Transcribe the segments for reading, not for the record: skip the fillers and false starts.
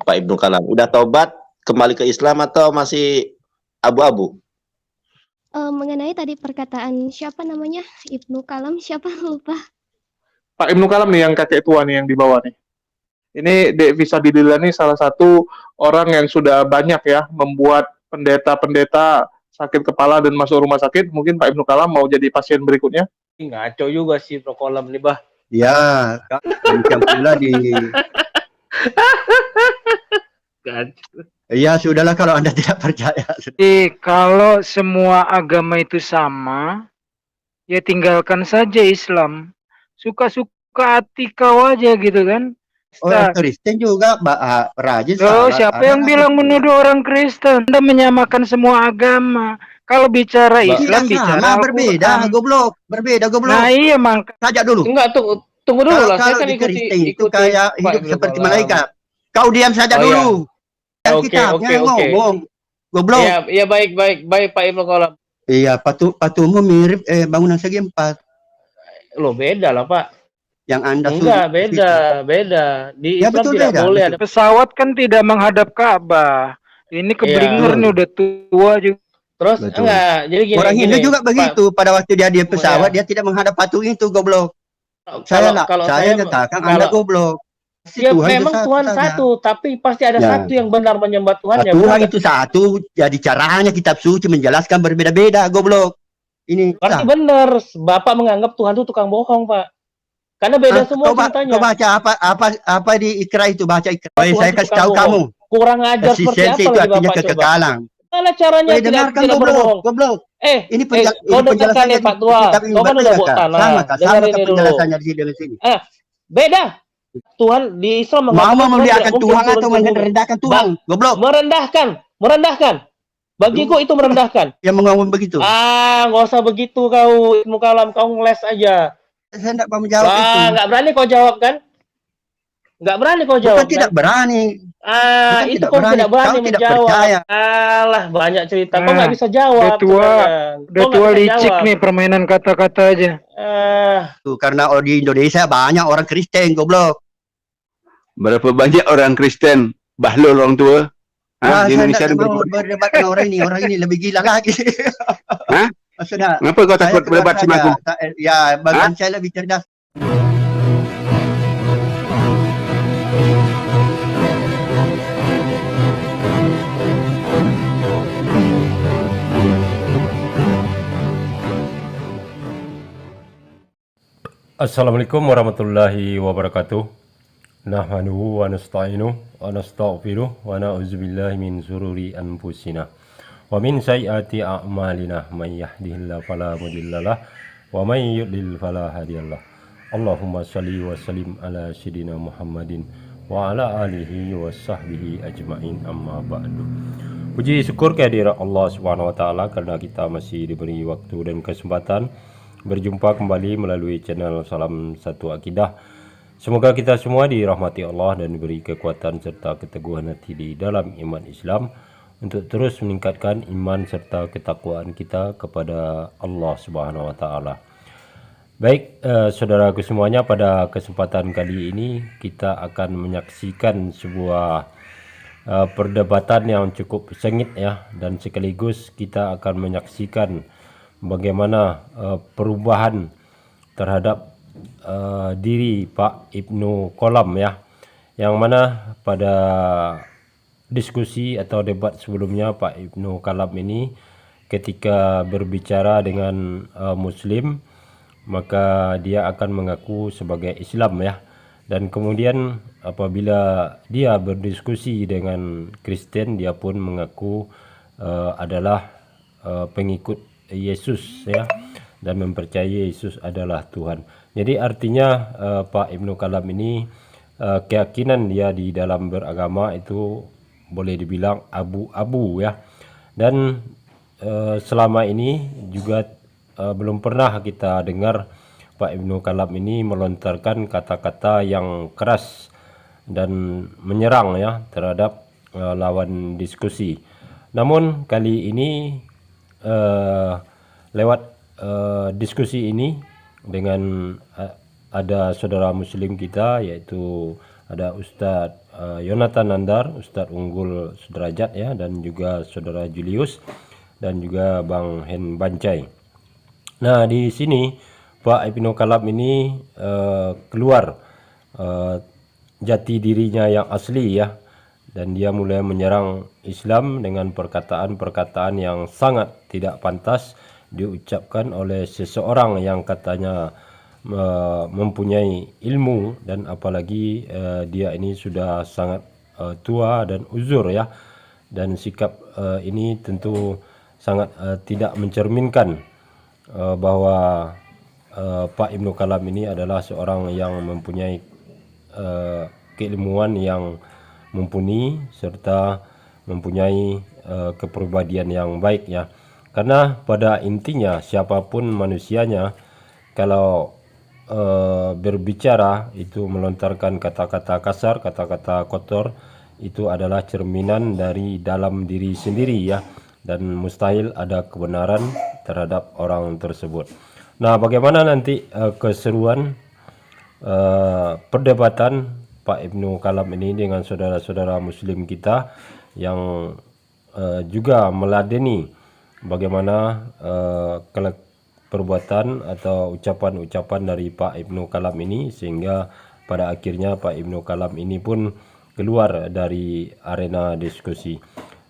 Pak Ibnu Kalam? Udah tobat, kembali ke Islam atau masih abu-abu? Mengenai tadi perkataan siapa namanya? Ibnu Kalam, siapa lupa. Pak Ibnu Kalam nih yang kakek tua nih yang di bawah nih. Ini Dek Fisabilillah nih salah satu orang yang sudah banyak ya membuat pendeta-pendeta sakit kepala dan masuk rumah sakit. Mungkin Pak Ibnu Kalam mau jadi pasien berikutnya. Ngaco juga sih Bro Kolam nih, Bah. Ya, demikian pula di... Ya, sudahlah kalau Anda tidak percaya. Jadi, kalau semua agama itu sama, ya tinggalkan saja Islam. Suka-suka hati kau aja gitu kan. Orang Kristen juga rajin salah. Siapa yang bilang menuduh orang Kristen? Anda menyamakan semua agama. Kalau bicara Islam, bicara berbeda, goblok. Berbeda, goblok. Nah iya, makanya. Sajak dulu. Enggak, tunggu dulu lah. Saya kan ikuti itu kayak hidup seperti malaikat. Kau diam saja dulu. Oke. Goblok. Iya, baik Pak Ibnu Kalam. Iya, patungmu mirip bangunan segi 4. Loh, beda lah, Pak. Yang Anda enggak beda. Di Islam betul, tidak boleh ada pesawat kan tidak menghadap Ka'bah. Ini keblinger nih udah tua juga. Terus enggak, jadi gini. Orang Hindu juga begitu. Pada waktu dia pesawat dia tidak menghadap patung itu, goblok. Saya nyatakan Anda goblok. Ya, memang Tuhan satu, tapi pasti ada satu yang benar menyembah Tuhan. Tuhan itu satu, jadi caranya kitab suci menjelaskan berbeda-beda, goblok. Ini berarti benar. Bapak menganggap Tuhan itu tukang bohong, Pak. Karena beda semua ceritanya. Kau baca apa di Iqra itu, baca Iqra. Saya kasih tahu kamu. Kurang ajar seperti apa itu artinya kekekalan. Mana caranya tidak berbohong? Goblok. Ini penjelasannya Pak Tua. Kau kan udah buat tanah. Sama penjelasannya di sini. Beda. Tuhan di Islam mau memuliakan Tuhan atau merendahkan Tuhan? Goblok. Merendahkan. Bagiku itu merendahkan. Yang mengomong begitu. Nggak usah begitu kau, Ibnu Kalam, kau ngeles aja. Saya tidak mau menjawab itu. Nggak berani kau jawab kan? Nggak berani kau jawab. Bukan tidak berani. Itu kau tidak berani menjawab. Alah, banyak cerita. Kau nggak bisa jawab. Udah tua licik nih permainan kata-kata aja. Karena di Indonesia banyak orang Kristen, goblok. Berapa banyak orang Kristen? Bahlul orang tua. Di Indonesia mau berdebat dengan orang ini lebih gila lagi. Hah? Maksudnya, kenapa kau takut berdebat sama aku? Ya, bagian saya lebih cerdas. Assalamualaikum warahmatullahi wabarakatuh. Nahmaduhu wa nasta'inuhu wa nastaghfiruh wa na'udzubillahi min syururi anfusina wa min sayyiati a'malina may yahdihillahu fala mudhillalah wa may yudlil fala hadiyalah. Allahumma shalli wa sallim ala sayyidina Muhammadin wa ala alihi wa sahbihi ajmain, amma ba'du. Puji syukur kehadirat Allah Subhanahu wa taala karena kita masih diberi waktu dan kesempatan berjumpa kembali melalui channel Salam Satu Akidah. Semoga kita semua dirahmati Allah dan diberi kekuatan serta keteguhan hati di dalam iman Islam untuk terus meningkatkan iman serta ketakwaan kita kepada Allah Subhanahu wa taala. Baik, saudaraku semuanya, pada kesempatan kali ini kita akan menyaksikan sebuah perdebatan yang cukup sengit ya, dan sekaligus kita akan menyaksikan bagaimana perubahan terhadap diri Pak Ibnu Kalam ya, yang mana pada diskusi atau debat sebelumnya Pak Ibnu Kalam ini ketika berbicara dengan Muslim maka dia akan mengaku sebagai Islam ya, dan kemudian apabila dia berdiskusi dengan Kristen dia pun mengaku adalah pengikut Yesus ya, dan mempercayai Yesus adalah Tuhan. Jadi artinya Pak Ibnu Kalam ini keyakinan dia di dalam beragama itu boleh dibilang abu-abu ya, dan selama ini juga belum pernah kita dengar Pak Ibnu Kalam ini melontarkan kata-kata yang keras dan menyerang ya terhadap lawan diskusi. Namun kali ini lewat diskusi ini dengan ada saudara muslim kita yaitu ada Ustadz Yonatan Nandar, Ustadz Unggul Sudrajat ya, dan juga Saudara Julius dan juga Bang Hen Bancai. Nah, di sini Pak Ibnu Kalam ini keluar jati dirinya yang asli ya, dan dia mulai menyerang Islam dengan perkataan-perkataan yang sangat tidak pantas diucapkan oleh seseorang yang katanya mempunyai ilmu, dan apalagi dia ini sudah sangat tua dan uzur ya, dan sikap ini tentu sangat tidak mencerminkan bahwa Pak Ibnu Kalam ini adalah seorang yang mempunyai keilmuan yang mumpuni serta mempunyai kepribadian yang baik ya. Karena pada intinya siapapun manusianya, kalau berbicara itu melontarkan kata-kata kasar, kata-kata kotor, itu adalah cerminan dari dalam diri sendiri ya, dan mustahil ada kebenaran terhadap orang tersebut. Nah, bagaimana nanti keseruan perdebatan Pak Ibnu Kalam ini dengan saudara-saudara muslim kita yang juga meladeni bagaimana perbuatan atau ucapan-ucapan dari Pak Ibnu Kalam ini, sehingga pada akhirnya Pak Ibnu Kalam ini pun keluar dari arena diskusi.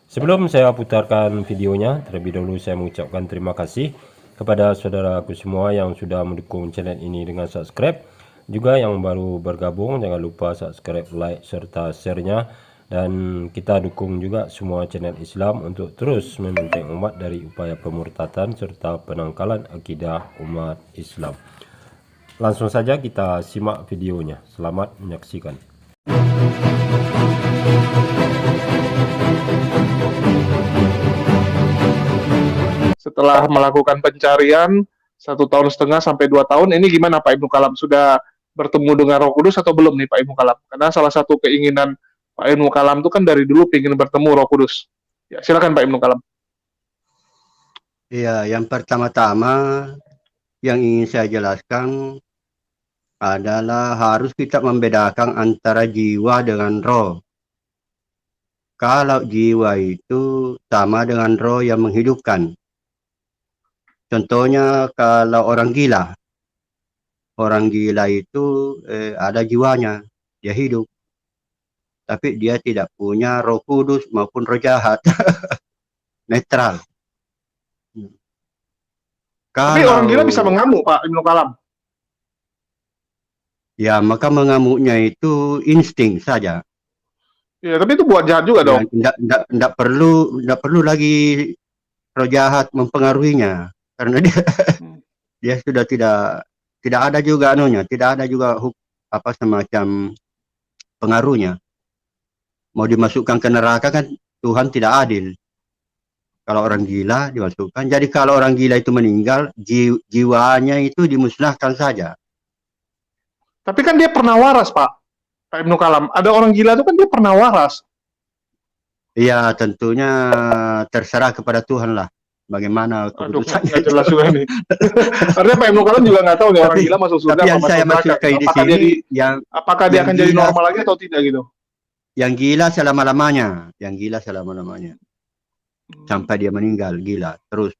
Sebelum saya putarkan videonya, terlebih dahulu saya mengucapkan terima kasih kepada saudaraku semua yang sudah mendukung channel ini dengan subscribe. Juga yang baru bergabung, jangan lupa subscribe, like, serta share-nya. Dan kita dukung juga semua channel Islam untuk terus membentengi umat dari upaya pemurtatan serta penangkalan akidah umat Islam. Langsung saja kita simak videonya. Selamat menyaksikan. Setelah melakukan pencarian 1,5 tahun sampai 2 tahun, ini gimana Pak Ibnu Kalam? Sudah bertemu dengan Roh Kudus atau belum nih Pak Ibnu Kalam? Karena salah satu keinginan Pak Ibnu Kalam itu kan dari dulu ingin bertemu Roh Kudus. Ya, silakan Pak Ibnu Kalam. Iya, yang pertama-tama yang ingin saya jelaskan adalah harus kita membedakan antara jiwa dengan roh. Kalau jiwa itu sama dengan roh yang menghidupkan. Contohnya kalau orang gila. Orang gila itu ada jiwanya, dia hidup. Tapi dia tidak punya Roh Kudus maupun roh jahat. Netral. Tapi orang gila bisa mengamuk, Pak Ibnu Kalam. Ya, maka mengamuknya itu insting saja. Ya, tapi itu buat jahat juga dong. Tidak perlu lagi roh jahat mempengaruhinya, karena dia sudah tidak ada juga anunya, tidak ada juga semacam pengaruhnya. Mau dimasukkan ke neraka kan Tuhan tidak adil. Kalau orang gila dimasukkan. Jadi kalau orang gila itu meninggal, jiwanya itu dimusnahkan saja. Tapi kan dia pernah waras, Pak Ibnu Kalam. Ada orang gila itu kan dia pernah waras. Iya, tentunya terserah kepada Tuhan lah. Bagaimana keputusannya. Nggak jelas juga nih. Artinya Pak Ibnu Kalam juga nggak tahu nih orang gila masuk surga apa masuk neraka. Apakah dia akan jadi normal lagi atau tidak gitu? Yang gila selama-lamanya. Yang gila selama-lamanya. Sampai dia meninggal, gila. Terus.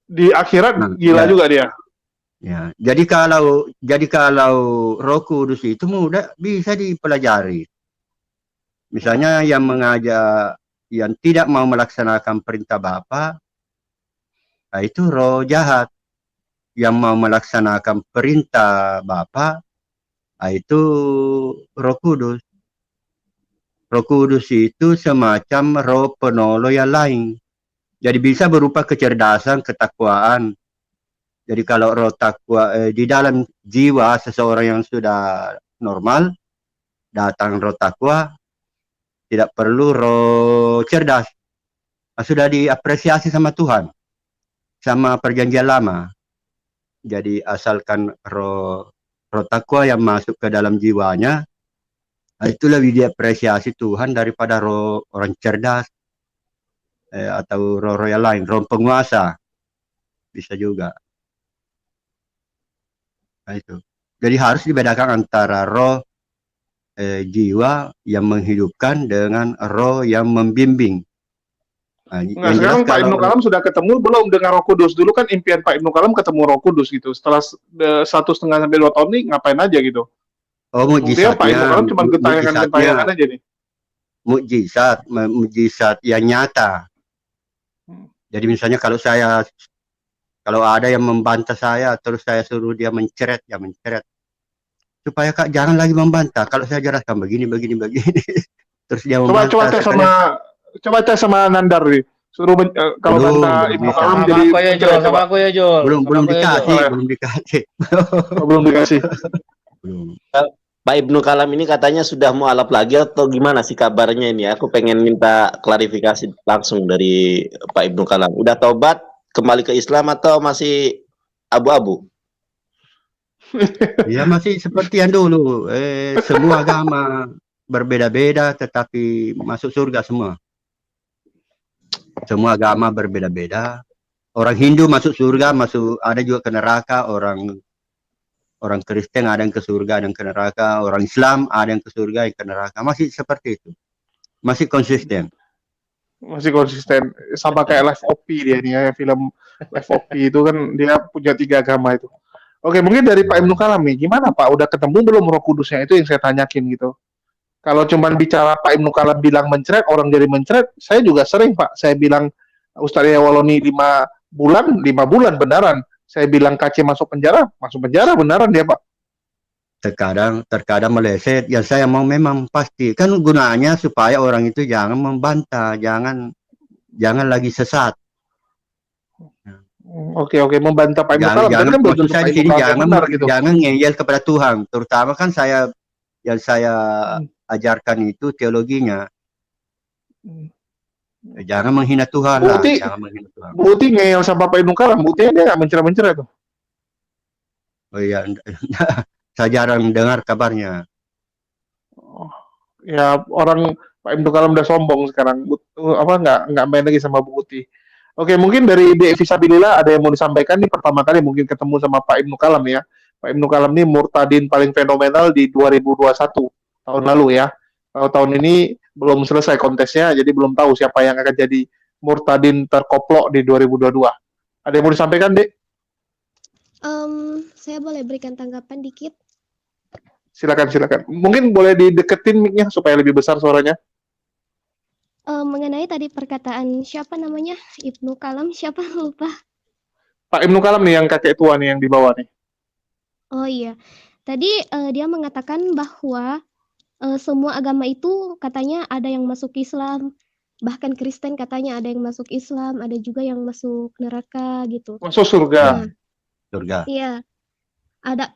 Di akhirat gila juga dia? Ya, jadi kalau Roh Kudus itu mudah bisa dipelajari. Misalnya yang mengajak, yang tidak mau melaksanakan perintah Bapa, itu roh jahat. Yang mau melaksanakan perintah Bapa, itu Roh Kudus. Roh Kudus itu semacam roh penolong yang lain. Jadi bisa berupa kecerdasan, ketakwaan. Jadi kalau roh takwa di dalam jiwa seseorang yang sudah normal, datang roh takwa, tidak perlu roh cerdas. Sudah diapresiasi sama Tuhan, sama perjanjian lama. Jadi asalkan roh takwa yang masuk ke dalam jiwanya, itu lebih diapresiasi Tuhan daripada roh orang cerdas atau roh-roh yang lain, roh penguasa bisa juga. Nah, itu. Jadi harus dibedakan antara roh jiwa yang menghidupkan dengan roh yang membimbing. Nah, Nah, yang jelas sekarang Pak Ibnu kalau Kalam sudah ketemu belum dengan Roh Kudus? Dulu kan impian Pak Ibnu Kalam ketemu Roh Kudus gitu. Setelah 1,5 sampai 2 tahun nih ngapain aja gitu? Buktinya Pak Ibnu Kalam cuma gentayangan-gentayangan aja nih. mukjizat yang nyata. Jadi misalnya kalau ada yang membantah saya, terus saya suruh dia mencret, ya mencret. Supaya Kak jangan lagi membantah. Kalau saya jelaskan begini. Terus dia Coba membantah. tes sama Nandar nih. Suruh kalau bantah Ibnu Kalam jadi sama aku ya Jol. Belum dikasih. Belum dikasih. Belum. Pak Ibnu Kalam ini katanya sudah mualaf lagi atau gimana sih kabarnya ini? Aku pengen minta klarifikasi langsung dari Pak Ibnu Kalam. Udah tobat, kembali ke Islam atau masih abu-abu? Ya masih seperti yang dulu. Semua agama berbeda-beda tetapi masuk surga semua. Semua agama berbeda-beda. Orang Hindu masuk surga, ada juga ke neraka. Orang Kristen ada yang ke surga, ada yang ke neraka. Orang Islam ada yang ke surga, yang ke neraka. Masih seperti itu. Masih konsisten. Masih konsisten. Sama kayak Live OP dia nih ya. Film Live OP itu kan dia punya 3 agama itu. Oke, mungkin dari Pak Ibnu Kalam nih, gimana Pak? Udah ketemu belum Roh Kudusnya? Itu yang saya tanyakin gitu. Kalau cuman bicara Pak Ibnu Kalam bilang mencret, orang jadi mencret, saya juga sering Pak. Saya bilang Ustaz Yawaloni 5 bulan beneran. Saya bilang KC masuk penjara beneran dia Pak. Terkadang meleset. Ya saya mau memang pasti. Kan gunanya supaya orang itu jangan membantah, jangan lagi sesat. Oke, membantah Pak Ibnu Kalam. Jangan Kan maksud saya di sini gitu. jangan ngeyel kepada Tuhan. Terutama kan yang saya ajarkan itu teologinya. Jangan menghina Tuhan lah. Jangan menghina Tuhan. Bukti ngeyel sama Pak Ibnu Kalam. Buktinya dia nggak mencera-mencera tuh. Oh iya, saya jarang dengar kabarnya. Ya orang Pak Ibnu Kalam udah sombong sekarang. Nggak main lagi sama Bu Uti. Oke, mungkin dari D Fisabilillah ada yang mau disampaikan nih pertama kali mungkin ketemu sama Pak Ibnu Kalam ya. Pak Ibnu Kalam nih murtadin paling fenomenal di 2021 tahun lalu ya. Kalau tahun ini belum selesai kontesnya, jadi belum tahu siapa yang akan jadi murtadin terkoplok di 2022. Ada yang mau disampaikan, Dek? Saya boleh berikan tanggapan dikit? Silakan. Mungkin boleh dideketin mic-nya supaya lebih besar suaranya. Mengenai tadi perkataan siapa namanya Ibnu Kalam, siapa lupa? Pak Ibnu Kalam nih yang kakek tua nih yang di bawah nih. Oh iya, tadi dia mengatakan bahwa semua agama itu katanya ada yang masuk Islam, bahkan Kristen katanya ada yang masuk Islam, ada juga yang masuk neraka gitu. Masuk surga. Surga. Iya,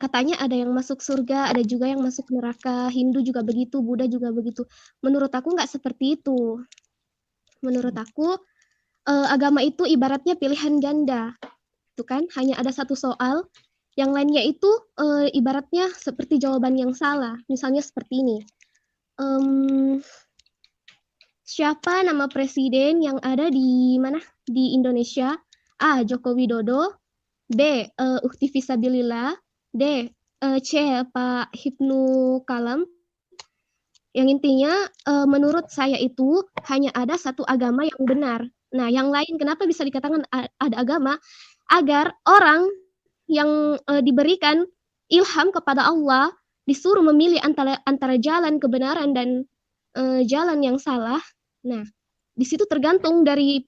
katanya ada yang masuk surga, ada juga yang masuk neraka. Hindu juga begitu, Buddha juga begitu. Menurut aku nggak seperti itu. Menurut aku agama itu ibaratnya pilihan ganda, itu kan hanya ada satu soal, yang lainnya itu ibaratnya seperti jawaban yang salah. Misalnya seperti ini, siapa nama presiden yang ada di mana di Indonesia? A. Joko Widodo, B. Ukti Fisabilillah, D. C. Pak Ibnu Kalam. Yang intinya menurut saya itu hanya ada satu agama yang benar. Nah, yang lain kenapa bisa dikatakan ada agama? Agar orang yang diberikan ilham kepada Allah disuruh memilih antara jalan kebenaran dan jalan yang salah. Nah, di situ tergantung dari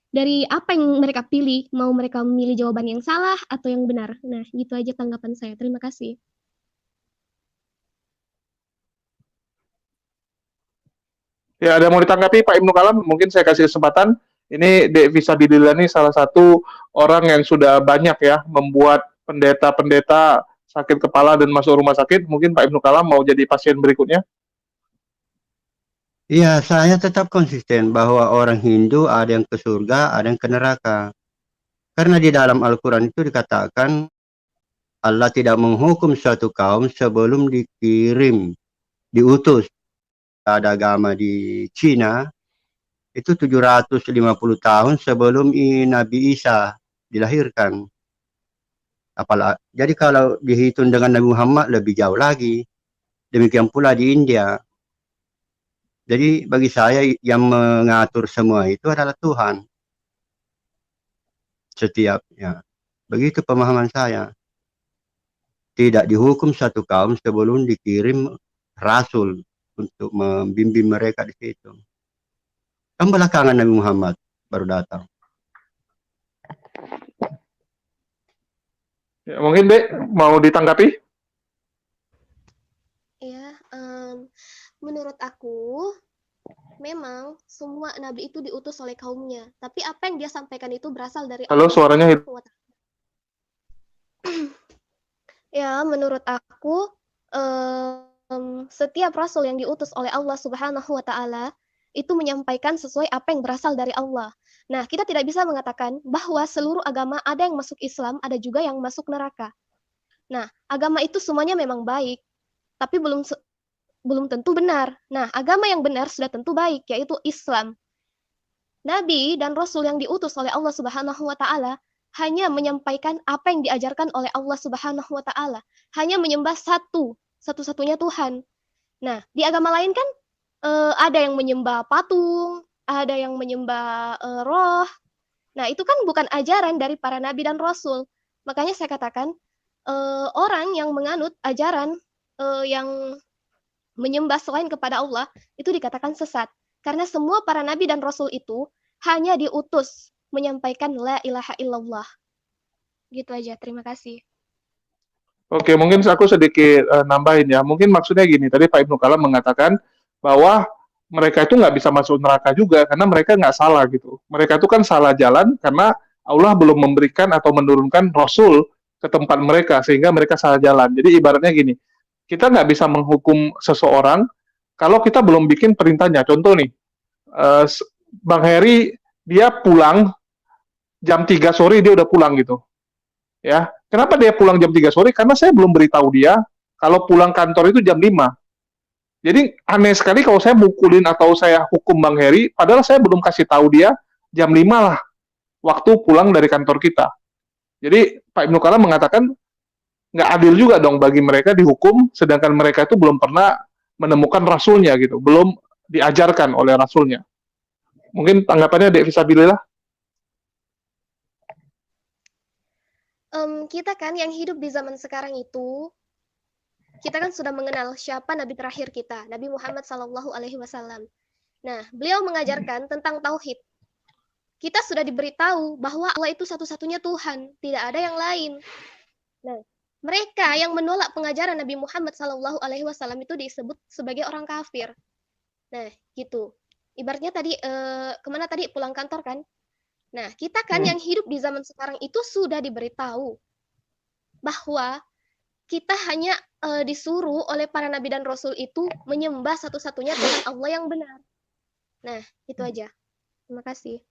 dari apa yang mereka pilih, mau mereka memilih jawaban yang salah atau yang benar. Nah, gitu aja tanggapan saya. Terima kasih. Ya, ada yang mau ditanggapi Pak Ibnu Kalam? Mungkin saya kasih kesempatan. Ini Dek Fisabilillah ini salah satu orang yang sudah banyak ya membuat pendeta-pendeta sakit kepala dan masuk rumah sakit. Mungkin Pak Ibnu Kalam mau jadi pasien berikutnya? Iya, saya tetap konsisten bahwa orang Hindu ada yang ke surga, ada yang ke neraka. Karena di dalam Al-Quran itu dikatakan Allah tidak menghukum suatu kaum sebelum diutus. Ada agama di Cina itu 750 tahun sebelum Nabi Isa dilahirkan. Jadi kalau dihitung dengan Nabi Muhammad lebih jauh lagi. Demikian pula di India. Jadi bagi saya yang mengatur semua itu adalah Tuhan. Setiapnya. Begitu pemahaman saya. Tidak dihukum satu kaum sebelum dikirim rasul untuk membimbing mereka di situ. Kan belakangan Nabi Muhammad baru datang. Ya, mungkin Dek mau ditanggapi? Ya, menurut aku memang semua nabi itu diutus oleh kaumnya, tapi apa yang dia sampaikan itu berasal dari Halo, Allah suaranya Subhanahu wa Ta'ala. Ya, menurut aku setiap rasul yang diutus oleh Allah Subhanahu wa Ta'ala itu menyampaikan sesuai apa yang berasal dari Allah. Nah, kita tidak bisa mengatakan bahwa seluruh agama ada yang masuk Islam, ada juga yang masuk neraka. Nah, agama itu semuanya memang baik, tapi belum tentu benar. Nah, agama yang benar sudah tentu baik, yaitu Islam. Nabi dan Rasul yang diutus oleh Allah Subhanahu wa Ta'ala hanya menyampaikan apa yang diajarkan oleh Allah Subhanahu wa Ta'ala, hanya menyembah satu-satunya Tuhan. Nah, di agama lain kan ada yang menyembah patung, ada yang menyembah roh. Nah, itu kan bukan ajaran dari para nabi dan rasul. Makanya saya katakan orang yang menganut ajaran yang menyembah selain kepada Allah itu dikatakan sesat. Karena semua para nabi dan rasul itu hanya diutus menyampaikan la ilaha illallah. Gitu aja, terima kasih. Oke, mungkin aku sedikit nambahin ya. Mungkin maksudnya gini, tadi Pak Ibnu Kalam mengatakan bahwa mereka itu nggak bisa masuk neraka juga karena mereka nggak salah gitu. Mereka itu kan salah jalan karena Allah belum memberikan atau menurunkan Rasul ke tempat mereka sehingga mereka salah jalan. Jadi ibaratnya gini, kita nggak bisa menghukum seseorang kalau kita belum bikin perintahnya. Contoh nih, Bang Heri dia pulang jam 3 sore dia udah pulang gitu. Ya, kenapa dia pulang jam 3 sore? Karena saya belum beritahu dia kalau pulang kantor itu jam 5. Jadi aneh sekali kalau saya mukulin atau saya hukum Bang Heri, padahal saya belum kasih tahu dia jam 5 lah waktu pulang dari kantor kita. Jadi Pak Ibnu Kalam mengatakan nggak adil juga dong bagi mereka dihukum, sedangkan mereka itu belum pernah menemukan rasulnya gitu, belum diajarkan oleh rasulnya. Mungkin tanggapannya Dek Fisabilillah? Kita kan yang hidup di zaman sekarang itu, kita kan sudah mengenal siapa nabi terakhir kita, Nabi Muhammad SAW. Nah, beliau mengajarkan tentang tauhid. Kita sudah diberitahu bahwa Allah itu satu-satunya Tuhan, tidak ada yang lain. Nah, mereka yang menolak pengajaran Nabi Muhammad SAW itu disebut sebagai orang kafir. Nah, gitu. Ibaratnya tadi, kemana tadi? Pulang kantor kan? Nah, kita kan yang hidup di zaman sekarang itu sudah diberitahu bahwa kita hanya disuruh oleh para nabi dan rasul itu menyembah satu-satunya Tuhan Allah yang benar. Nah, itu aja. Terima kasih.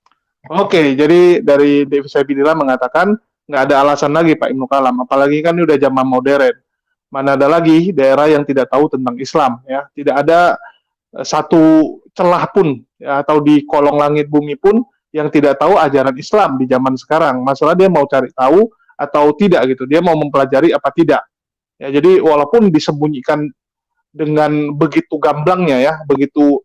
Oke, jadi dari Dek Fisabilillah mengatakan nggak ada alasan lagi Pak Ibnu Kalam, apalagi kan ini udah zaman modern. Mana ada lagi daerah yang tidak tahu tentang Islam ya, tidak ada satu celah pun ya, atau di kolong langit bumi pun yang tidak tahu ajaran Islam di zaman sekarang. Masalah dia mau cari tahu atau tidak gitu, dia mau mempelajari apa tidak. Ya, jadi walaupun disembunyikan dengan begitu gamblangnya ya, begitu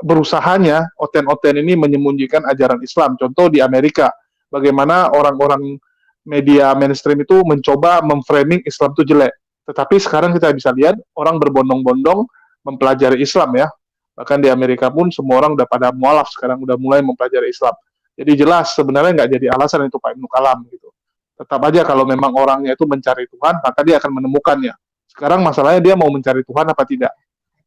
berusahanya oten-oten ini menyembunyikan ajaran Islam. Contoh di Amerika, bagaimana orang-orang media mainstream itu mencoba memframing Islam itu jelek. Tetapi sekarang kita bisa lihat orang berbondong-bondong mempelajari Islam ya. Bahkan di Amerika pun semua orang udah pada mualaf sekarang, udah mulai mempelajari Islam. Jadi jelas sebenarnya nggak jadi alasan itu Pak Ibnu Kalam gitu. Tetap aja kalau memang orangnya itu mencari Tuhan, maka dia akan menemukannya. Sekarang masalahnya dia mau mencari Tuhan apa tidak.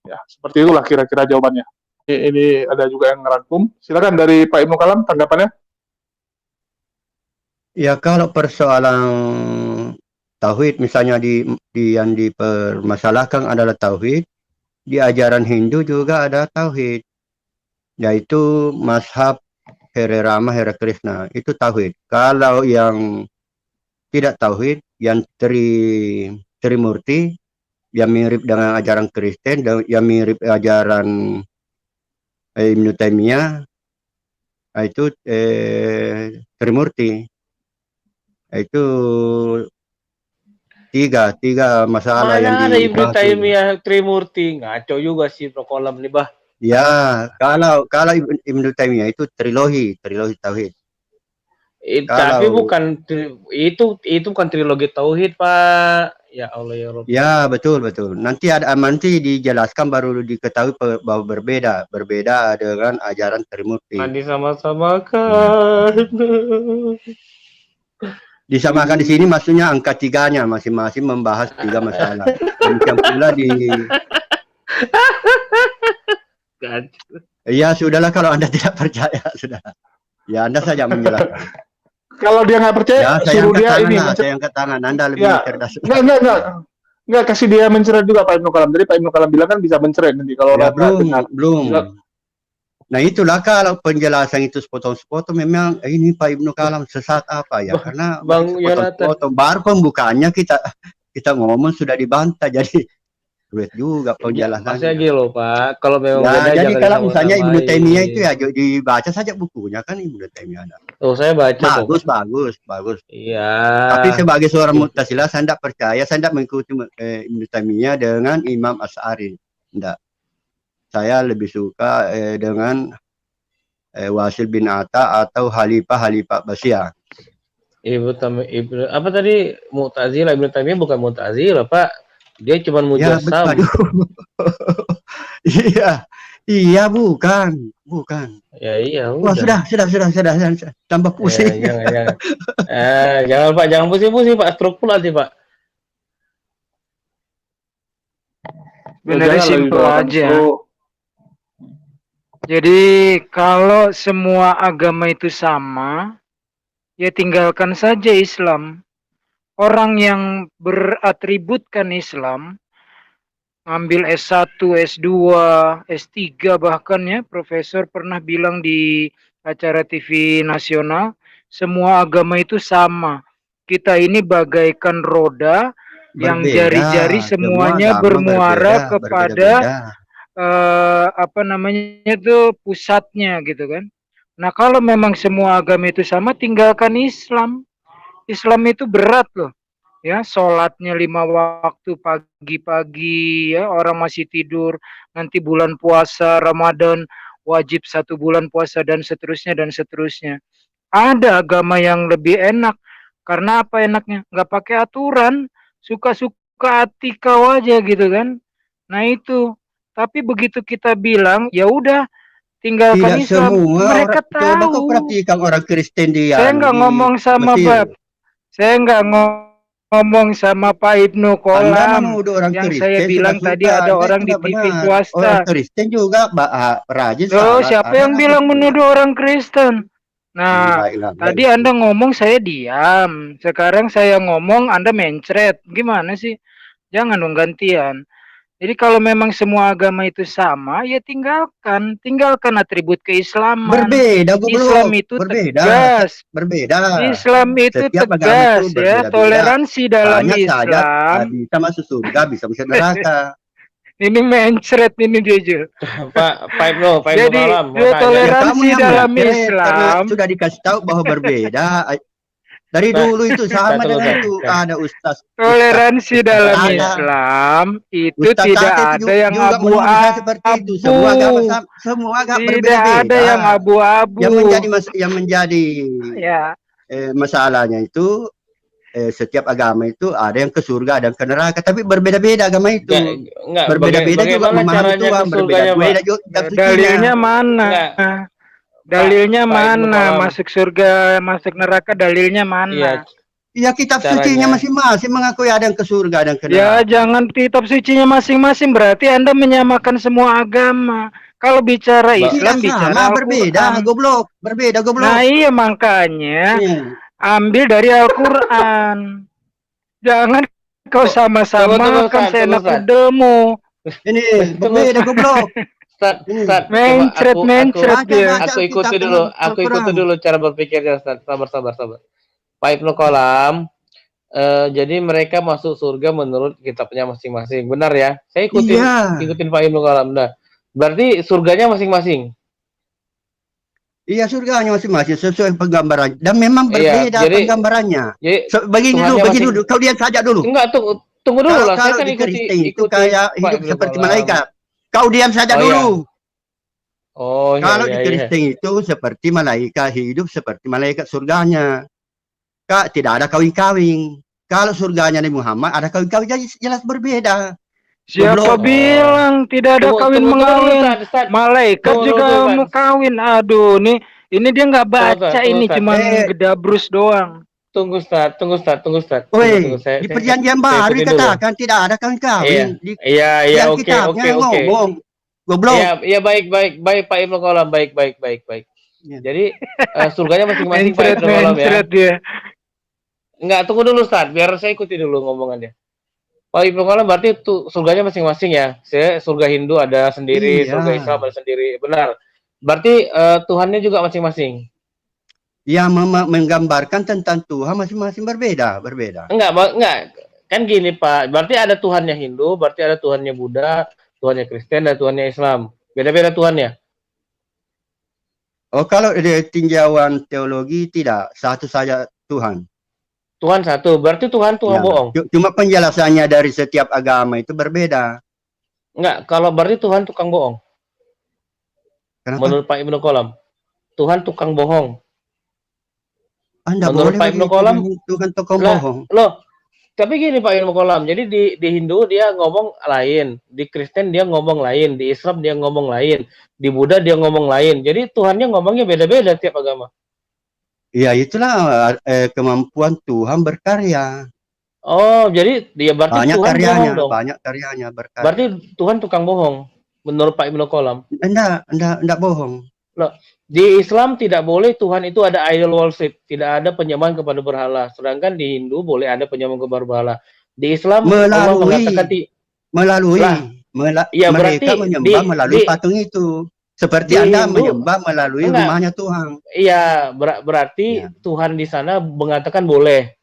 Ya, seperti itulah kira-kira jawabannya. Ini ada juga yang ngerangkum. Silakan dari Pak Ibnu Kalam tanggapannya. Ya, kalau persoalan tauhid misalnya yang dipermasalahkan adalah tauhid, di ajaran Hindu juga ada tauhid, yaitu mazhab Hare Rama Hare Krishna, itu tauhid. Kalau yang tidak tauhid, yang Trimurti, yang mirip dengan ajaran Kristen, yang mirip ajaran Ibnu Taimiyah, itu Trimurti, itu tiga masalah yang Mana ada Ibnu dibahas. Taimiyah Trimurti? Ngaco juga sih Ibnu Qalam nih, Bah. Ya, kalau Ibnu Taimiyah itu trilogi tauhid. Tapi Kalau itu bukan trilogi tauhid, Pak. Ya Allah ya Rabb. ya betul. Nanti dijelaskan baru diketahui bahwa berbeda dengan ajaran Trimurti. Nanti sama-samakan. Disamakan di sini maksudnya angka 3-nya masing-masing membahas 3 masalah. Demikian pula di ya sudahlah kalau Anda tidak percaya sudah. Ya Anda saja menjelaskan. Kalau dia nggak percaya, Ya saya suruh angkat dia tangan ini. lah, saya angkat tangan. Anda lebih Ya, cerdas. Enggak, kasih dia menceret juga Pak Ibnu Kalam. Jadi Pak Ibnu Kalam bilang kan bisa menceret nanti kalau Ya, orang nggak dengar. belum. Nah itulah kalau penjelasan itu sepotong-sepotong memang ini Pak Ibnu Kalam sesat apa ya? Karena Bang sepotong-sepotong baru pembukaannya kita ngomong sudah dibantah jadi duit juga penjelasannya. Masih lagi loh Pak, kalau memang Ya, beda jadi jangan kalau misalnya Ibnu disamain. Taimiyah itu ya dibaca saja bukunya kan Ibnu Taimiyah ada. Tuh saya baca tuh. Bagus. Iya. Tapi sebagai seorang Mu'tazilah saya tidak percaya, saya tidak mengikuti Ibnu Taimiyah dengan Imam Asy'ari. Tidak. Saya lebih suka dengan Wasil bin Atta atau Khalifah Basyar. Ibnu apa tadi Mu'tazilah, Ibnu Taimiyah bukan Mu'tazilah, Pak. Dia cuma Ya, mujassam. Iya, bukan. Ya iya Wah, udah. sudah. Tambah pusing. Jangan. Jangan Pak, jangan pusing-pusing Pak, stroke pula nanti Pak. Sebenarnya simpel aja. Jadi kalau semua agama itu sama, ya tinggalkan saja Islam. Orang yang beratributkan Islam, ngambil S1, S2, S3 bahkan ya, profesor pernah bilang di acara TV nasional, semua agama itu sama. Kita ini bagaikan roda yang jari-jari semuanya bermuara kepada pusatnya gitu kan. Nah kalau memang semua agama itu sama, tinggalkan Islam. Islam itu berat loh, ya sholatnya 5 waktu pagi-pagi, ya orang masih tidur, nanti bulan puasa Ramadan wajib 1 bulan puasa dan seterusnya. Ada agama yang lebih enak, karena apa enaknya? Nggak pakai aturan, suka-suka hati kau aja gitu kan. Nah itu, tapi begitu kita bilang ya udah tinggalkan Tidak Islam, semua mereka orang, coba kau tahu. perhatikan orang Kristen dia. Saya nggak ngomong sama saya nggak ngomong sama Pak Ibnu Qalam. Yang saya bilang tadi ada orang di TV swasta. Orang Kristen juga rajin. Siapa yang bilang menuduh orang Kristen? Nah, tadi Anda ngomong saya diam. Sekarang saya ngomong Anda mencret. Gimana sih? Jangan dong gantian. Jadi kalau memang semua agama itu sama, ya tinggalkan atribut keislaman. Berbeda, Islam itu tegas. Islam itu tegas ya, toleransi dalam Islam. Bisa masuk surga, bisa neraka. Ini mencret ini jujur. Pak Ibnu Qalam. Jadi toleransi dalam Islam sudah dikasih tahu bahwa berbeda. Dari dulu itu sama dengan itu ada ustaz. Toleransi dalam Islam itu ustaz tidak ada yang abu-abu. Semua agama tidak berbeda. Ada yang abu-abu. Yang menjadi masalahnya itu setiap agama itu ada yang ke surga, ada yang ke neraka, tapi berbeda-beda agama itu. Berbeda-beda juga memahami Tuhan, berbeda-beda juga. Dalilnya mana? Dalilnya mana? Masuk surga, masuk neraka, dalilnya mana? Ya kitab sucinya masing-masing mengakui ada yang ke surga, ada yang ke neraka. Ya jangan kitab sucinya masing-masing, berarti Anda menyamakan semua agama. Kalau bicara Islam, bicara berbeda, goblok. Nah iya makanya ambil dari Al-Quran. Jangan kau sama-sama kan seenak udemu. Ini berbeda, goblok. Mencret dia. Aku ikuti dulu cara berpikirnya, Ustaz. Sabar. Pak Ibnu Qalam, jadi mereka masuk surga menurut kitabnya masing-masing. Benar ya? Saya ikutin Pak Ibnu Qalam. Nah, berarti surganya masing-masing. Iya, surganya masing-masing sesuai penggambaran dan memang Iya, berbeda jadi penggambarannya. Begini Tuhannya dulu, kau diam saja dulu. Enggak, tunggu dulu lah. Saya Kalau kan di Kristen itu ikuti kayak Pak hidup Ibnu seperti Kolam. malaikat. Kau diam saja Oh, iya. dulu. Oh, iya, Kalau di iya. Kristen itu seperti malaikat, hidup seperti malaikat surganya. Kak, tidak ada kawin-kawin. Kalau surganya Nabi Muhammad ada kawin-kawin, jadi jelas berbeda. Siapa bilang tidak ada kawin mengawin? Malaikat juga mau kawin. Aduh, ini dia nggak baca, ini cuma gedabrus doang. Tunggu Ustaz. Woi, di perjanjian baru dikatakan tidak ada kawin-kawin. Iya, oke. Ngomong. Goblok. Iya, baik Pak Ibnu Kolam, baik. Jadi surganya masing-masing Pak Ibnu Kolam ya. Enggak, tunggu dulu Ustaz, biar saya ikuti dulu ngomongannya. Pak Ibnu Kolam berarti surganya masing-masing ya. Surga Hindu ada sendiri, surga Islam ada sendiri. Benar. Berarti Tuhannya juga masing-masing. Ya, menggambarkan tentang Tuhan masing-masing berbeda. Enggak. Kan gini Pak, berarti ada Tuhannya Hindu, berarti ada Tuhannya Buddha, Tuhannya Kristen, dan Tuhannya Islam. Beda-beda Tuhannya. Oh, kalau di tinjauan teologi tidak, satu saja Tuhan. Tuhan satu, berarti Tuhan bohong. Cuma penjelasannya dari setiap agama itu berbeda. Enggak, kalau berarti Tuhan tukang bohong. Kenapa? Menurut Pak Ibnu Kolam, Tuhan tukang bohong. Menurut Pak Ibnu Kolam, Tuhan tukang bohong. Loh, tapi gini Pak Ibnu Kolam, jadi di Hindu dia ngomong lain, di Kristen dia ngomong lain, di Islam dia ngomong lain, di Buddha dia ngomong lain. Jadi Tuhannya ngomongnya beda-beda tiap agama. Ya, itulah kemampuan Tuhan berkarya. Oh, jadi dia berarti banyak Tuhan karyanya, bohong dong. Banyak karyanya berkarya. Berarti Tuhan tukang bohong menurut Pak Ibnu Kolam. Enggak bohong. Loh, di Islam tidak boleh Tuhan itu ada idol worship, tidak ada penyembahan kepada berhala. Sedangkan di Hindu boleh ada penyembahan kepada berhala. Di Islam Allah mengatakan mereka menyembah melalui patung itu. Seperti Anda menyembah melalui rumahnya Tuhan. Iya, berarti Tuhan di sana mengatakan boleh.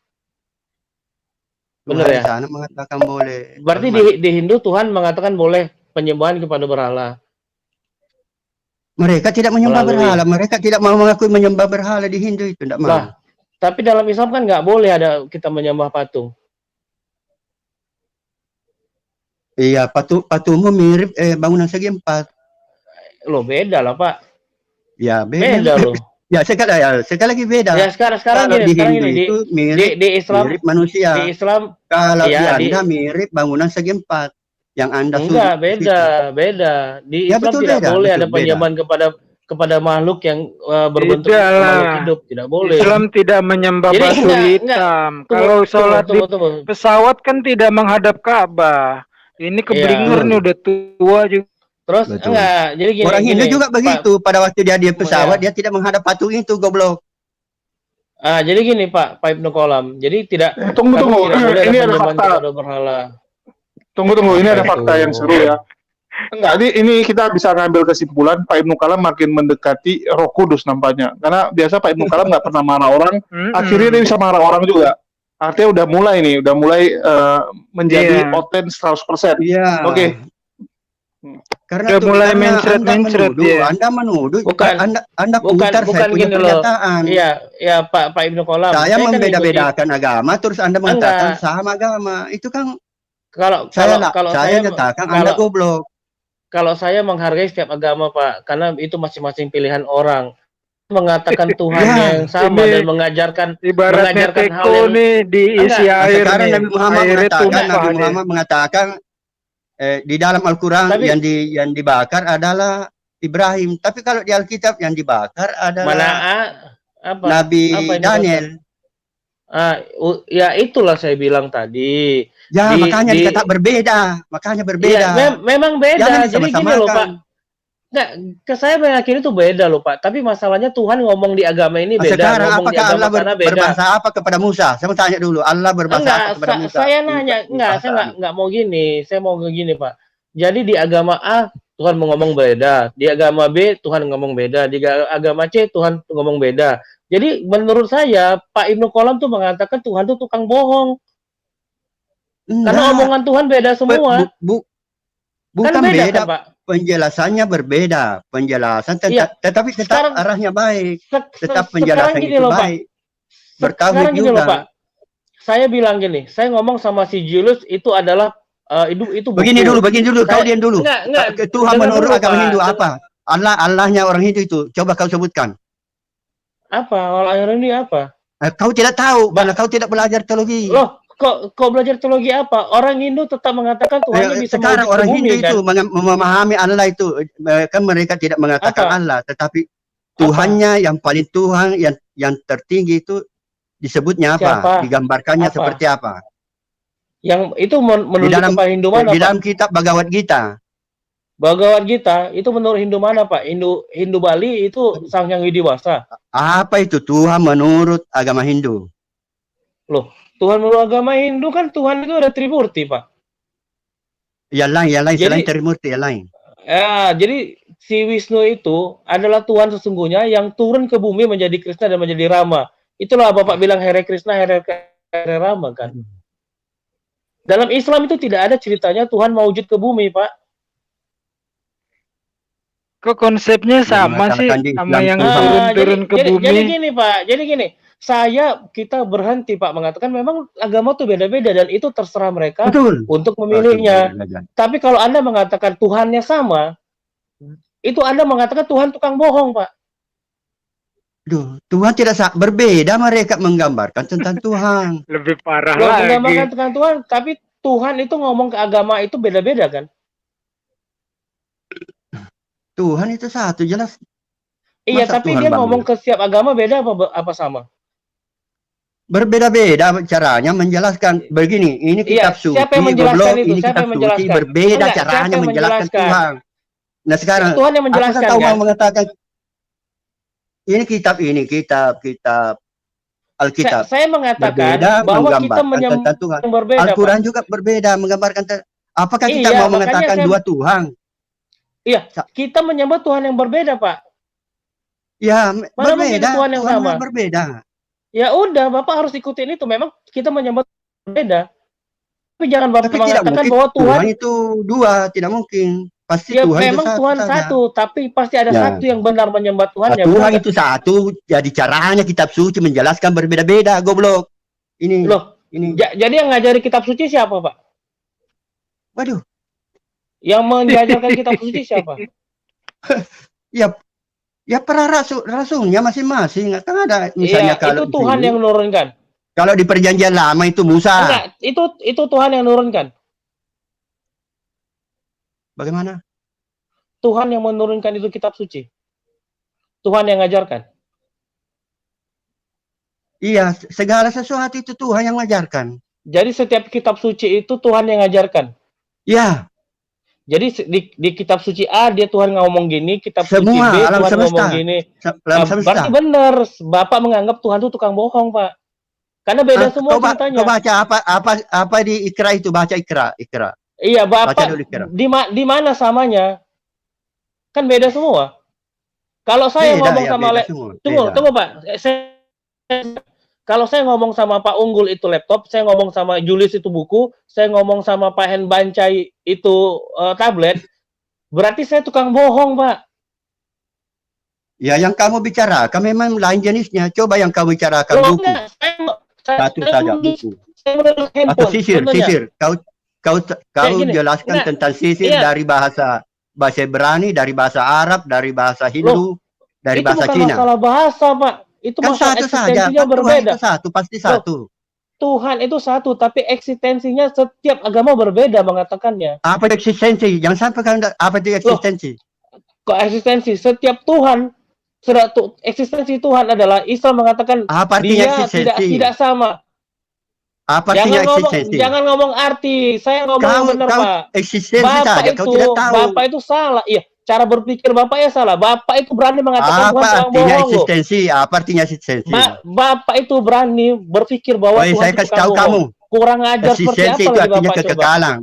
Benar ya? Di sana mengatakan boleh. Berarti di Hindu Tuhan mengatakan boleh penyembahan kepada berhala. Mereka tidak menyembah berhala. Mereka tidak mau mengakui menyembah berhala di Hindu itu. Tidak mau. Nah, tapi dalam Islam kan nggak boleh ada kita menyembah patung. Iya, patungmu mirip bangunan segi empat. Loh, beda lah Pak. Ya, beda loh. Ya, sekali lagi beda. Ya, sekarang gini, itu mirip, di Islam, mirip manusia. Di Islam, kalau di Anda mirip bangunan segi empat. Yang Anda enggak, beda. Di Islam tidak boleh ada penyembahan kepada makhluk yang berbentuk makhluk hidup, tidak boleh. Islam tidak menyembah batu hitam. Kalau sholat di pesawat kan tidak menghadap Ka'bah. Ini keblinger nih, udah tua juga. Terus enggak, jadi gini. Orang Hindu juga begitu. Pada waktu dia pesawat, dia tidak menghadap patung itu, goblok. Jadi gini Pak Ibnu Kolam. Jadi tidak. Tunggu. Ini ada fakta. Tunggu, ini ada fakta yang seru ya. Enggak, ini kita bisa ngambil kesimpulan Pak Ibnu Kolam makin mendekati Roh Kudus nampaknya. Karena biasa Pak Ibnu Kolam nggak pernah marah orang, akhirnya dia bisa marah orang juga. Artinya udah mulai menjadi oten 100%. Iya. Oke. Karena udah mulai mencret ya. Anda menuduh, Anda putar saya punya pernyataan. Iya, Pak Ibnu Kolam. Saya membeda-bedakan agama, terus Anda mengatakan sama agama. Itu kan kalau saya nyatakan Anda goblok. Kalau saya menghargai setiap agama, Pak, karena itu masing-masing pilihan orang. Mengatakan Tuhan yang sama dan mengajarkan hal yang diisi air. Sekarang Nabi Muhammad mengatakan di dalam Al-Quran yang dibakar adalah Ibrahim. Tapi kalau di Alkitab yang dibakar adalah Nabi Daniel. Ya itulah saya bilang tadi. Ya, makanya dikata berbeda. Makanya berbeda. Ya, memang beda. Jadi gini loh Pak. Nggak, ke saya meyakini itu beda loh Pak. Tapi masalahnya Tuhan ngomong di agama ini beda. Sekarang ngomong apakah Allah berbahasa apa kepada Musa? Saya mau tanya dulu. Allah berbahasa apa kepada Musa? Saya nanya. Saya nggak mau gini. Saya mau begini Pak. Jadi di agama A Tuhan ngomong beda. Di agama B Tuhan ngomong beda. Di agama C Tuhan ngomong beda. Jadi menurut saya Pak Ibnu Kolam tuh mengatakan Tuhan tuh tukang bohong. Karena omongan Tuhan beda semua. Bukan kan beda, Pak. penjelasannya berbeda, penjelasan Iya. tetapi tetap Sekarang- arahnya baik, tetap Sekarang penjelasan gini itu loh, Pak. baik. Bertauhid Sekarang gini loh, juga. Pak. Saya bilang gini, saya ngomong sama si Julius itu adalah itu buku. Begini dulu, kau Saya- diam dulu. Enggak, Tuhan dengar menurut dulu, agama Pak. Hindu apa? Allahnya orang Hindu itu, coba kau sebutkan. Apa? Allah ini apa? Kau tidak tahu karena kau tidak belajar teologi. Loh, kok belajar teologi apa? Orang Hindu tetap mengatakan Tuhannya bisa Sekarang mewujud orang ke bumi, Hindu itu kan? memahami Allah itu, kan mereka tidak mengatakan Apa? Allah, tetapi Tuhannya yang paling Tuhan yang tertinggi itu disebutnya apa? Siapa? Digambarkannya Apa? seperti apa? Yang itu menurut dalam- kepada Hindu mana, Di Pak? dalam kitab Bhagavad Gita. Bhagavad Gita itu menurut Hindu mana, Pak? Hindu Bali itu Sang Hyang Widiwasa. Apa itu Tuhan menurut agama Hindu? Loh, Tuhan menurut agama Hindu kan Tuhan itu ada Trimurti, Pak. Yang lain Jadi- selain Trimurti, yang lain. Jadi si Wisnu itu adalah Tuhan sesungguhnya yang turun ke bumi menjadi Krishna dan menjadi Rama. Itulah Bapak bilang Hare Krishna, Hare Rama kan. Dalam Islam itu tidak ada ceritanya Tuhan mau wujud ke bumi, Pak. Kok konsepnya sama sih mengatakan di sama Islam yang Tuhan. turun ke bumi? Jadi gini, Pak. Jadi gini, kita berhenti, Pak, mengatakan memang agama itu beda-beda dan itu terserah mereka Betul. untuk memilihnya. Tapi kalau Anda mengatakan Tuhannya sama, itu Anda mengatakan Tuhan tukang bohong, Pak. Duh, Tuhan tidak berbeda, mereka menggambarkan tentang Tuhan. Lebih parah Loh, lagi. menggambarkan tentang Tuhan, tapi Tuhan itu ngomong ke agama itu beda-beda kan? Tuhan itu satu, jelas. Iya, Masa tapi Tuhan dia bangun? ngomong ke setiap agama beda apa sama? Berbeda-beda caranya menjelaskan. Begini, ini Iya, kitab suci, siapa yang menjelaskan goblok, itu? ini Siapa kitab yang suci, menjelaskan? berbeda Enggak, siapa caranya yang menjelaskan menjelaskan? Tuhan. Nah sekarang, Tuhan yang menjelaskan, apakah kau kan? mau mengatakan ini kitab Alkitab Saya mengatakan berbeda bahwa kita menggambarkan tentang Tuhan. yang berbeda, Al-Quran Pak. juga berbeda menggambarkan. Apakah kita Iya, mau makanya mengatakan saya- dua Tuhan? Iya, kita menyembah Tuhan yang berbeda, Pak. Ya, Mana mungkin berbeda. Tuhan yang sama? Berbeda. Ya udah, Bapak harus ikutin itu. Memang kita menyembah Tuhan yang berbeda. Tapi jangan Bapak Tapi tidak mengatakan mungkin bahwa Tuhan itu dua, tidak mungkin. Pasti ya Tuhan itu memang Tuhan saja. satu, tapi pasti ada Ya. satu yang benar menyembah Tuhan Nah, yang Tuhan benar. itu satu, jadi caranya kitab suci menjelaskan berbeda-beda, goblok. Ini, Loh, ini. jadi yang ngajari kitab suci siapa, Pak? Waduh, Yang mengajarkan kitab suci siapa? ya para rasulnya masing-masing. Kan ada misalnya Iya, kalau itu Tuhan di sini, yang menurunkan. kalau di perjanjian lama itu Musa. Enggak, itu Tuhan yang menurunkan. Bagaimana? Tuhan yang menurunkan itu kitab suci. Tuhan yang ngajarkan. Iya, segala sesuatu itu Tuhan yang mengajarkan. Jadi setiap kitab suci itu Tuhan yang ngajarkan. Ya, Jadi di kitab suci A dia Tuhan ngomong gini, kitab suci Semua B alam Tuhan semesta. ngomong gini. alam semesta. Berarti benar, Bapak menganggap Tuhan itu tukang bohong, Pak. Karena beda semua ceritanya. Kau baca apa di Iqra itu, baca Iqra. Iya, Baca Bapak dulu Iqra. di mana samanya? Kan beda semua. Kalau saya Beda, ngomong ya, sama beda semua. tunggu Beda. Pak. Kalau saya ngomong sama Pak Unggul itu laptop, saya ngomong sama Julius itu buku, saya ngomong sama Pak Hen Bancai itu tablet, berarti saya tukang bohong, Pak. Ya, yang kamu bicarakan memang lain jenisnya. Coba yang kamu bicarakan Loh, buku. enggak, Satu saja buku. Saya menurut Atau handphone. sisir. Kau gini, jelaskan enggak, tentang sisir iya. dari bahasa Ibrani, dari bahasa Arab, dari bahasa Hindu, dari itu bahasa bukan Cina. masalah bahasa, Pak. Itu Kan masalah satu saja. eksistensinya Kan Tuhan berbeda. itu satu, pasti satu. Tuhan itu satu, tapi eksistensinya setiap agama berbeda mengatakannya. Apa itu eksistensi? Jangan sampai kau apa itu eksistensi? Kok eksistensi? Setiap Tuhan, eksistensi Tuhan adalah Islam mengatakan Apa artinya dia eksistensi? tidak sama. Apa artinya eksistensi? Jangan ngomong arti. Saya ngomong yang benar, Pak. Eksistensi Bapak saja, kau tidak tahu. Bapak itu salah. Iya, cara berpikir Bapak ya salah. Bapak itu berani mengatakan Tuhan Apa tukang artinya bohong loh. eksistensi? Apa artinya eksistensi? Bapak itu berani berpikir bahwa Woi, Tuhan saya itu kasih tukang tahu bohong. kamu. Kurang ajar seperti Eksistensi apa itu lagi artinya Bapak coba? kekekalan.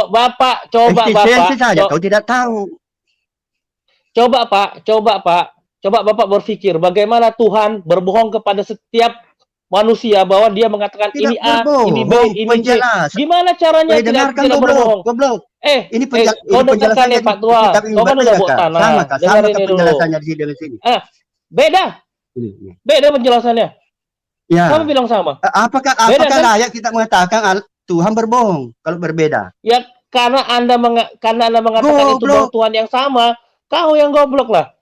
Bapak coba Eksistensi Bapak. saja, kau tidak tahu. Coba Pak. Coba Bapak berpikir bagaimana Tuhan berbohong kepada setiap manusia bahwa dia mengatakan Tidak ini A, ini B, berbohong, ini C. penjelasan. Gimana caranya Dengarkan tidak berbohong? goblok. Ini Kau dengarkan penjelasannya nih Pak Tua, kitab ini kau kan udah berbeda bawa kah? tanah. Sama kah? Sama Dengerin kah ini dulu. penjelasannya di sini dengan sini? Beda. Ini. Beda penjelasannya. Ya. Kamu bilang sama. Apakah Beda, kan? layak kita mengatakan Tuhan berbohong kalau berbeda? Ya karena Anda mengatakan itu bahwa Tuhan yang sama, kau yang goblok lah.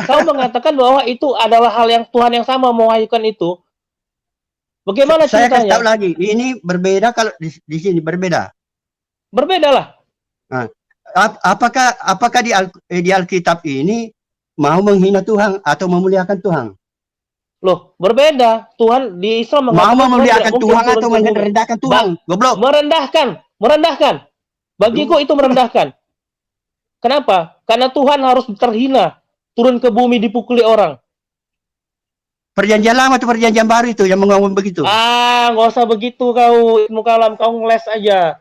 Kau mengatakan bahwa itu adalah hal yang Tuhan yang sama mewahyukan itu. Bagaimana Saya kasih ceritanya? tahu lagi, ini berbeda kalau di sini berbeda. Berbeda lah. Nah, apakah di Alkitab ini mau menghina Tuhan atau memuliakan Tuhan? Loh, berbeda. Tuhan di Islam Mau mengatakan memuliakan tidak Tuhan mungkin atau turun ke bumi. merendahkan Tuhan? Goblok. Merendahkan. Bagiku itu merendahkan. Kenapa? Karena Tuhan harus terhina, turun ke bumi dipukuli orang. Perjanjian lama atau perjanjian baru itu yang mengomong begitu? Nggak usah begitu kau, Ibnu Kalam, kau ngeles aja.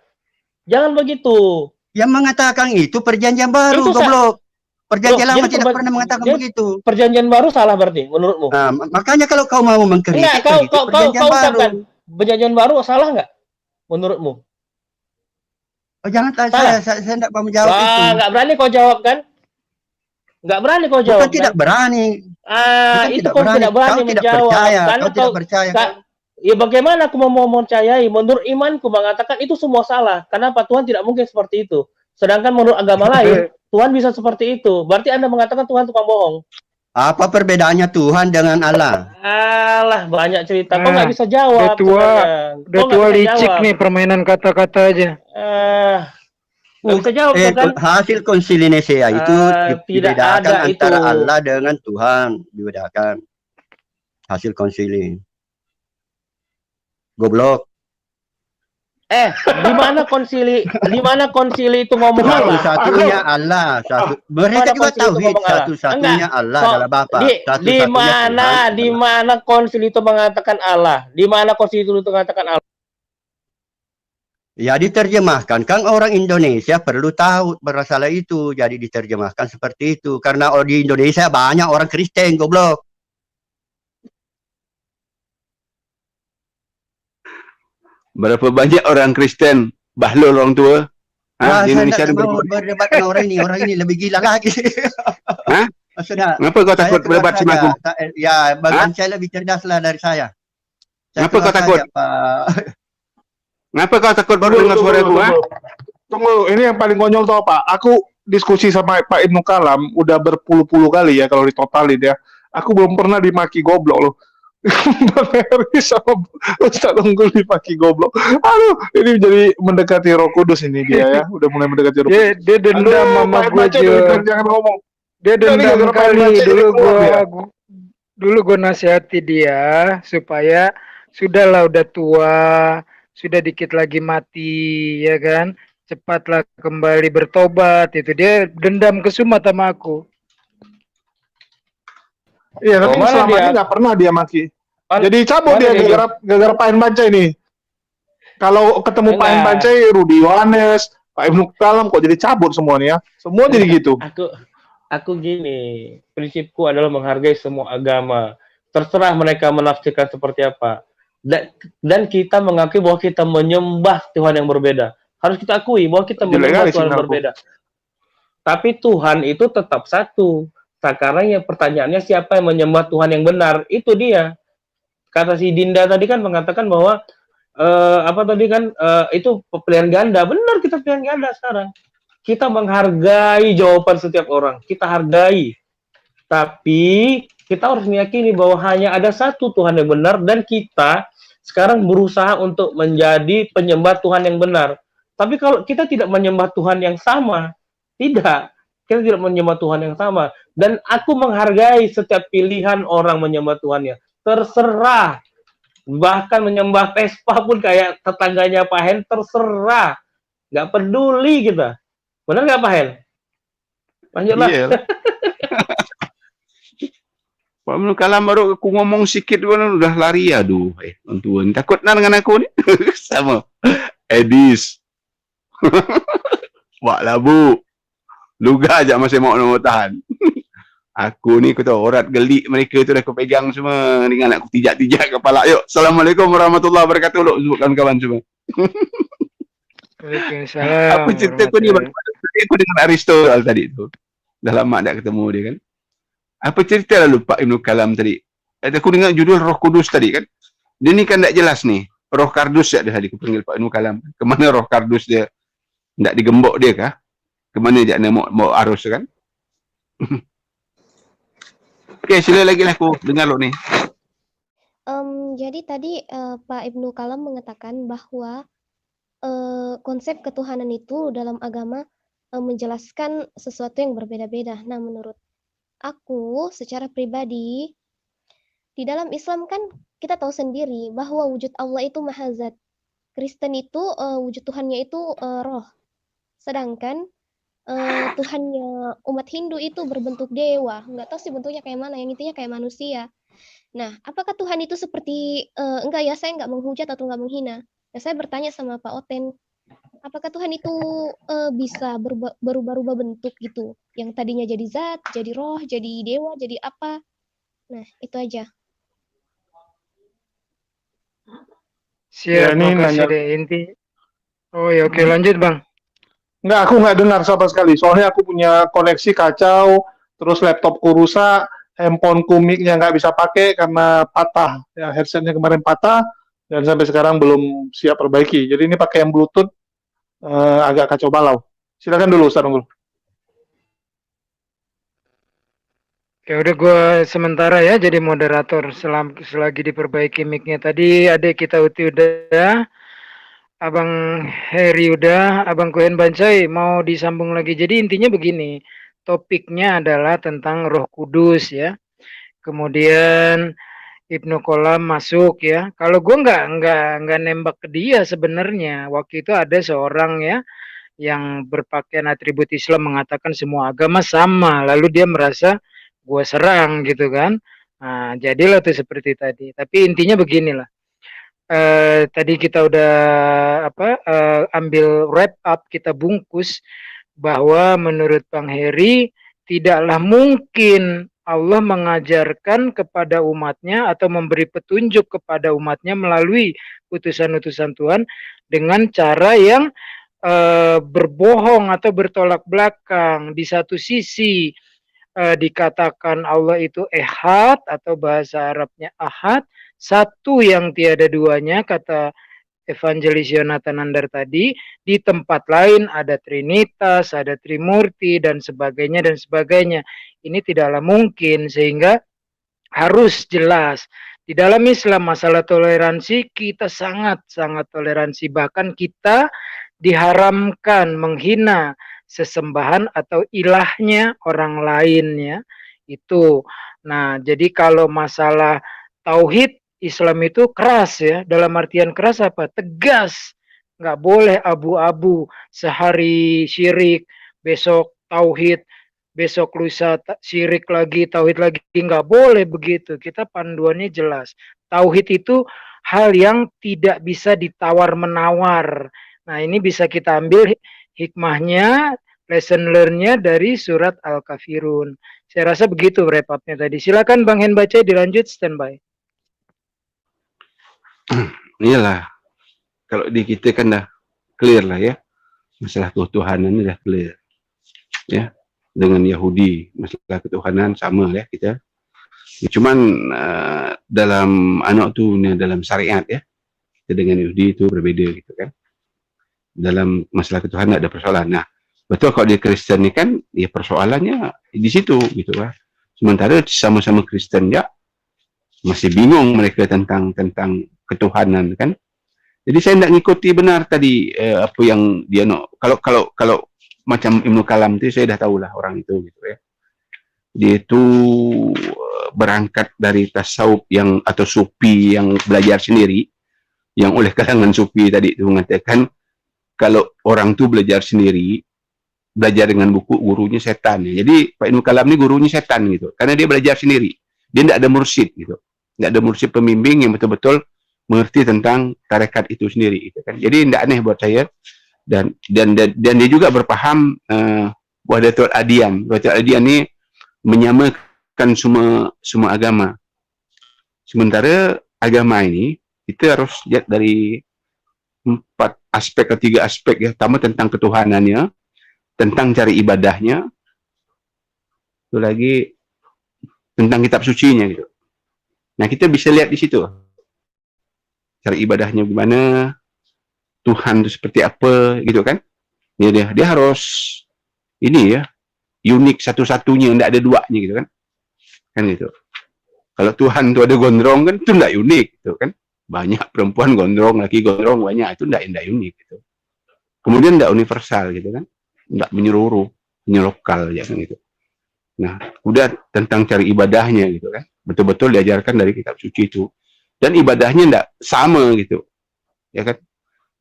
Jangan begitu. Yang mengatakan itu perjanjian baru, Itu goblok. Perjanjian lama jadi tidak pernah mengatakan begitu. Perjanjian baru salah berarti menurutmu? Nah, makanya kalau kau mau mengkritik Enggak, kau perjanjian baru. ucapkan perjanjian baru salah nggak menurutmu? Oh, jangan saya tidak mau menjawab itu. Nggak berani kau jawab kan? Nggak berani kau jawab. Bukan tidak berani. Itu kau tidak berani kau tidak menjawab. percaya. Karena Kau tidak percaya. Ya bagaimana aku mau mempercayai? Menurut imanku mengatakan itu semua salah. Kenapa? Tuhan tidak mungkin seperti itu. Sedangkan menurut agama lain, Tuhan bisa seperti itu. Berarti Anda mengatakan Tuhan tukang bohong. Apa perbedaannya Tuhan dengan Allah? Banyak cerita. Kau nggak bisa jawab. Udah tua licik nih permainan kata-kata aja. Nggak bisa jawab kan? Hasil konsili Nicea itu dibedakan antara itu. Allah dengan Tuhan, dibedakan. Hasil konsili. Goblok. Di mana konsili itu ngomong Allah? Satu-satunya Allah. Mereka juga tauhid satu-satunya Allah adalah Bapa. Di mana konsili itu mengatakan Allah? Di mana konsili itu mengatakan Allah? Ya diterjemahkan, kan orang Indonesia perlu tahu masalah itu, jadi diterjemahkan seperti itu. Karena di Indonesia banyak orang Kristen, goblok. Berapa banyak orang Kristen bahlul orang tua? Wah, di Indonesia saya mau berdebat dengan orang ini lebih gila lagi. Hah? Maksudnya, kenapa kau takut berdebat sama aku? Ya, bagian saya lebih cerdas lah dari saya. Kenapa kau takut? Kenapa kau takut baru dengar suara aku? Tunggu, ini yang paling konyol tau Pak. Aku diskusi sama Pak Ibnu Kalam udah berpuluh-puluh kali ya kalau ditotalin ya. Aku belum pernah dimaki goblok loh. Bang Heri sama Ustaz Unggul dimaki goblok. Aduh, ini jadi mendekati Roh Kudus ini dia ya. Udah mulai mendekati Roh Kudus. Dia dendam sama gue aja. Jangan ngomong. Dia dendam kali. Dulu gue nasihati dia supaya sudahlah udah tua, sudah dikit lagi mati, ya kan? Cepatlah kembali bertobat. Itu dia dendam kesumat sama aku. Iya, tapi selama ini nggak pernah dia maki. Jadi cabut dia gara-gara Pak Bancai ini. Kalau ketemu Pak Bancai, Rudi Yohanes, Pak Ibnu Kalam kok jadi cabut semua nih ya. Semua jadi gitu. Aku gini, prinsipku adalah menghargai semua agama. Terserah mereka menafsirkan seperti apa. Dan kita mengakui bahwa kita menyembah Tuhan yang berbeda. Harus kita akui bahwa kita menyembah Tuhan yang berbeda. Tapi Tuhan itu tetap satu. Sekarang ya pertanyaannya siapa yang menyembah Tuhan yang benar? Itu dia. Kata si Dinda tadi kan mengatakan bahwa itu pilihan ganda. Benar, kita pilihan ganda sekarang. Kita menghargai jawaban setiap orang. Kita hargai. Tapi kita harus meyakini bahwa hanya ada satu Tuhan yang benar dan kita sekarang berusaha untuk menjadi penyembah Tuhan yang benar. Tapi kalau kita tidak menyembah Tuhan yang sama, kita tidak menyembah Tuhan yang sama. Dan aku menghargai setiap pilihan orang menyembah Tuhannya. Terserah. Bahkan menyembah Vespa pun kayak tetangganya Pak Hen, terserah. Nggak peduli kita. Benar nggak Pak Hen? Lanjutlah. Iya. Pak Ibnu Kalam baru aku ngomong sikit udah lari aduh. Tuan takut dengan aku nih. Sama. Edis. Wak labu. Luga aja masih mau tahan. Aku ni aku tahu orat gelik mereka tu dah aku pegang semua dengan aku tijak-tijak kepala. Yuk, Assalamualaikum warahmatullahi wabarakatuh. Lok sebut kawan-kawan semua. Waalaikumsalam. Apa cerita aku ni? Tadi aku dengan Aristotle tadi tu. Dah lama tak ketemu dia kan. Apa cerita lalu Pak Ibnu Kalam tadi? Aku dengar judul Roh Kudus tadi kan. Dia ni kan tak jelas ni. Roh Kardus ya dia tadi aku panggil Pak Ibnu Kalam. Kemana Roh Kardus dia? Tak digembok dia kah? Kemana dia nak mau arus kan? Okey, sila lagi lah aku dengar lo ni. Jadi tadi Pak Ibnu Kalam mengatakan bahwa konsep ketuhanan itu dalam agama menjelaskan sesuatu yang berbeda-beda. Nah, menurut aku secara pribadi, di dalam Islam kan kita tahu sendiri bahwa wujud Allah itu Maha Zat. Kristen itu wujud Tuhannya itu roh. Sedangkan Tuhannya umat Hindu itu berbentuk dewa. Nggak tahu sih bentuknya kayak mana, yang intinya kayak manusia. Nah, apakah Tuhan itu seperti, enggak ya, saya nggak menghujat atau nggak menghina. Ya, saya bertanya sama Pak Oten, apakah Tuhan itu bisa berubah-ubah bentuk gitu? Yang tadinya jadi zat, jadi roh, jadi dewa, jadi apa? Nah, itu aja. Siap, ini makasih nanya. deh inti. Oh ya, oke lanjut Bang. Enggak, aku nggak dengar sama sekali. Soalnya aku punya koneksi kacau, terus laptopku rusak, handphoneku mic-nya nggak bisa pakai karena patah. Ya, headsetnya kemarin patah, dan sampai sekarang belum siap perbaiki. Jadi ini pakai yang Bluetooth, agak kacau balau. Silakan dulu, Ustaz Unggul. Oke, udah gue sementara ya jadi moderator selagi diperbaiki mic-nya. Tadi adik kita Uti udah, Abang Heri udah, Abang Kohen Bancai mau disambung lagi. Jadi intinya begini, topiknya adalah tentang Roh Kudus ya. Kemudian Ibnu Kolam masuk ya. Kalau gue nggak nembak ke dia sebenarnya. Waktu itu ada seorang ya yang berpakaian atribut Islam mengatakan semua agama sama. Lalu dia merasa gue serang gitu kan. Nah, jadilah tuh seperti tadi. Tapi intinya beginilah. Tadi kita udah ambil wrap up, kita bungkus bahwa menurut Bang Heri tidaklah mungkin Allah mengajarkan kepada umatnya atau memberi petunjuk kepada umatnya melalui utusan-utusan Tuhan dengan cara yang berbohong atau bertolak belakang. Di satu sisi dikatakan Allah itu ehad atau bahasa Arabnya ahad, satu yang tiada duanya, kata Evangelis Yonatan Nandar tadi. Di tempat lain ada Trinitas, ada Trimurti, dan sebagainya, dan sebagainya. Ini tidaklah mungkin, sehingga harus jelas. Di dalam Islam masalah toleransi, kita sangat-sangat toleransi. Bahkan kita diharamkan menghina sesembahan atau ilahnya orang lain ya. Itu. Nah, jadi kalau masalah tauhid, Islam itu keras ya, dalam artian keras apa? Tegas, nggak boleh abu-abu, sehari syirik, besok tauhid, besok lusa syirik lagi, tauhid lagi, nggak boleh begitu. Kita panduannya jelas. Tauhid itu hal yang tidak bisa ditawar-menawar. Nah, ini bisa kita ambil hikmahnya, lesson learn-nya dari surat Al-Kafirun. Saya rasa begitu wrap up-nya tadi. Silakan Bang Hen baca, dilanjut standby. Iyalah, kalau di kita kan dah clear lah ya, masalah ketuhanan ini dah clear ya. Dengan Yahudi masalah ketuhanan sama ya kita. Cuman dalam anak tu dalam syariat ya, kita dengan Yahudi itu berbeda gitu kan. Dalam masalah ketuhanan ada persoalan. Nah, betul kalau dia Kristen ni kan, ya persoalannya di situ gitu kan. Sementara sama-sama Kristen ya masih bingung mereka tentang ketuhanan kan. Jadi saya tidak ngikuti benar tadi apa yang dia nak. Kalau macam Ibnu Kalam tu saya dah tahulah orang itu gitu ya. Dia itu berangkat dari tasawuf yang atau sufi yang belajar sendiri, yang oleh kalangan sufi tadi itu mengatakan kalau orang tu belajar sendiri, belajar dengan buku, gurunya setan ya. Jadi Pak Ibnu Kalam ni gurunya setan gitu, karena dia belajar sendiri, dia tidak ada mursyid gitu, tidak ada mursyid pembimbing yang betul-betul mengerti tentang tarekat itu sendiri gitu kan. Jadi tidak aneh buat saya, dan dia juga berpaham Wahdatul Adyan. Wahdatul Adyan ni menyamakan kan semua agama. Sementara agama ini kita harus lihat dari 4 aspek atau 3 aspek ya. Pertama tentang ketuhanannya, tentang cari ibadahnya, itu lagi tentang kitab sucinya gitu. Nah, kita bisa lihat di situ. Cara ibadahnya gimana, Tuhan itu seperti apa gitu kan. Dia harus ini ya, unik satu-satunya, tidak ada duanya gitu kan. Kan gitu. Kalau Tuhan itu ada gondrong kan itu tidak unik gitu kan. Banyak perempuan gondrong, laki gondrong banyak, itu tidak unik gitu. Kemudian tidak universal gitu kan. Tidak menyeluruh, menyelokal ya kan gitu. Nah, udah tentang cari ibadahnya gitu kan. Betul-betul diajarkan dari kitab suci itu. Dan ibadahnya tidak sama gitu. Ya kan?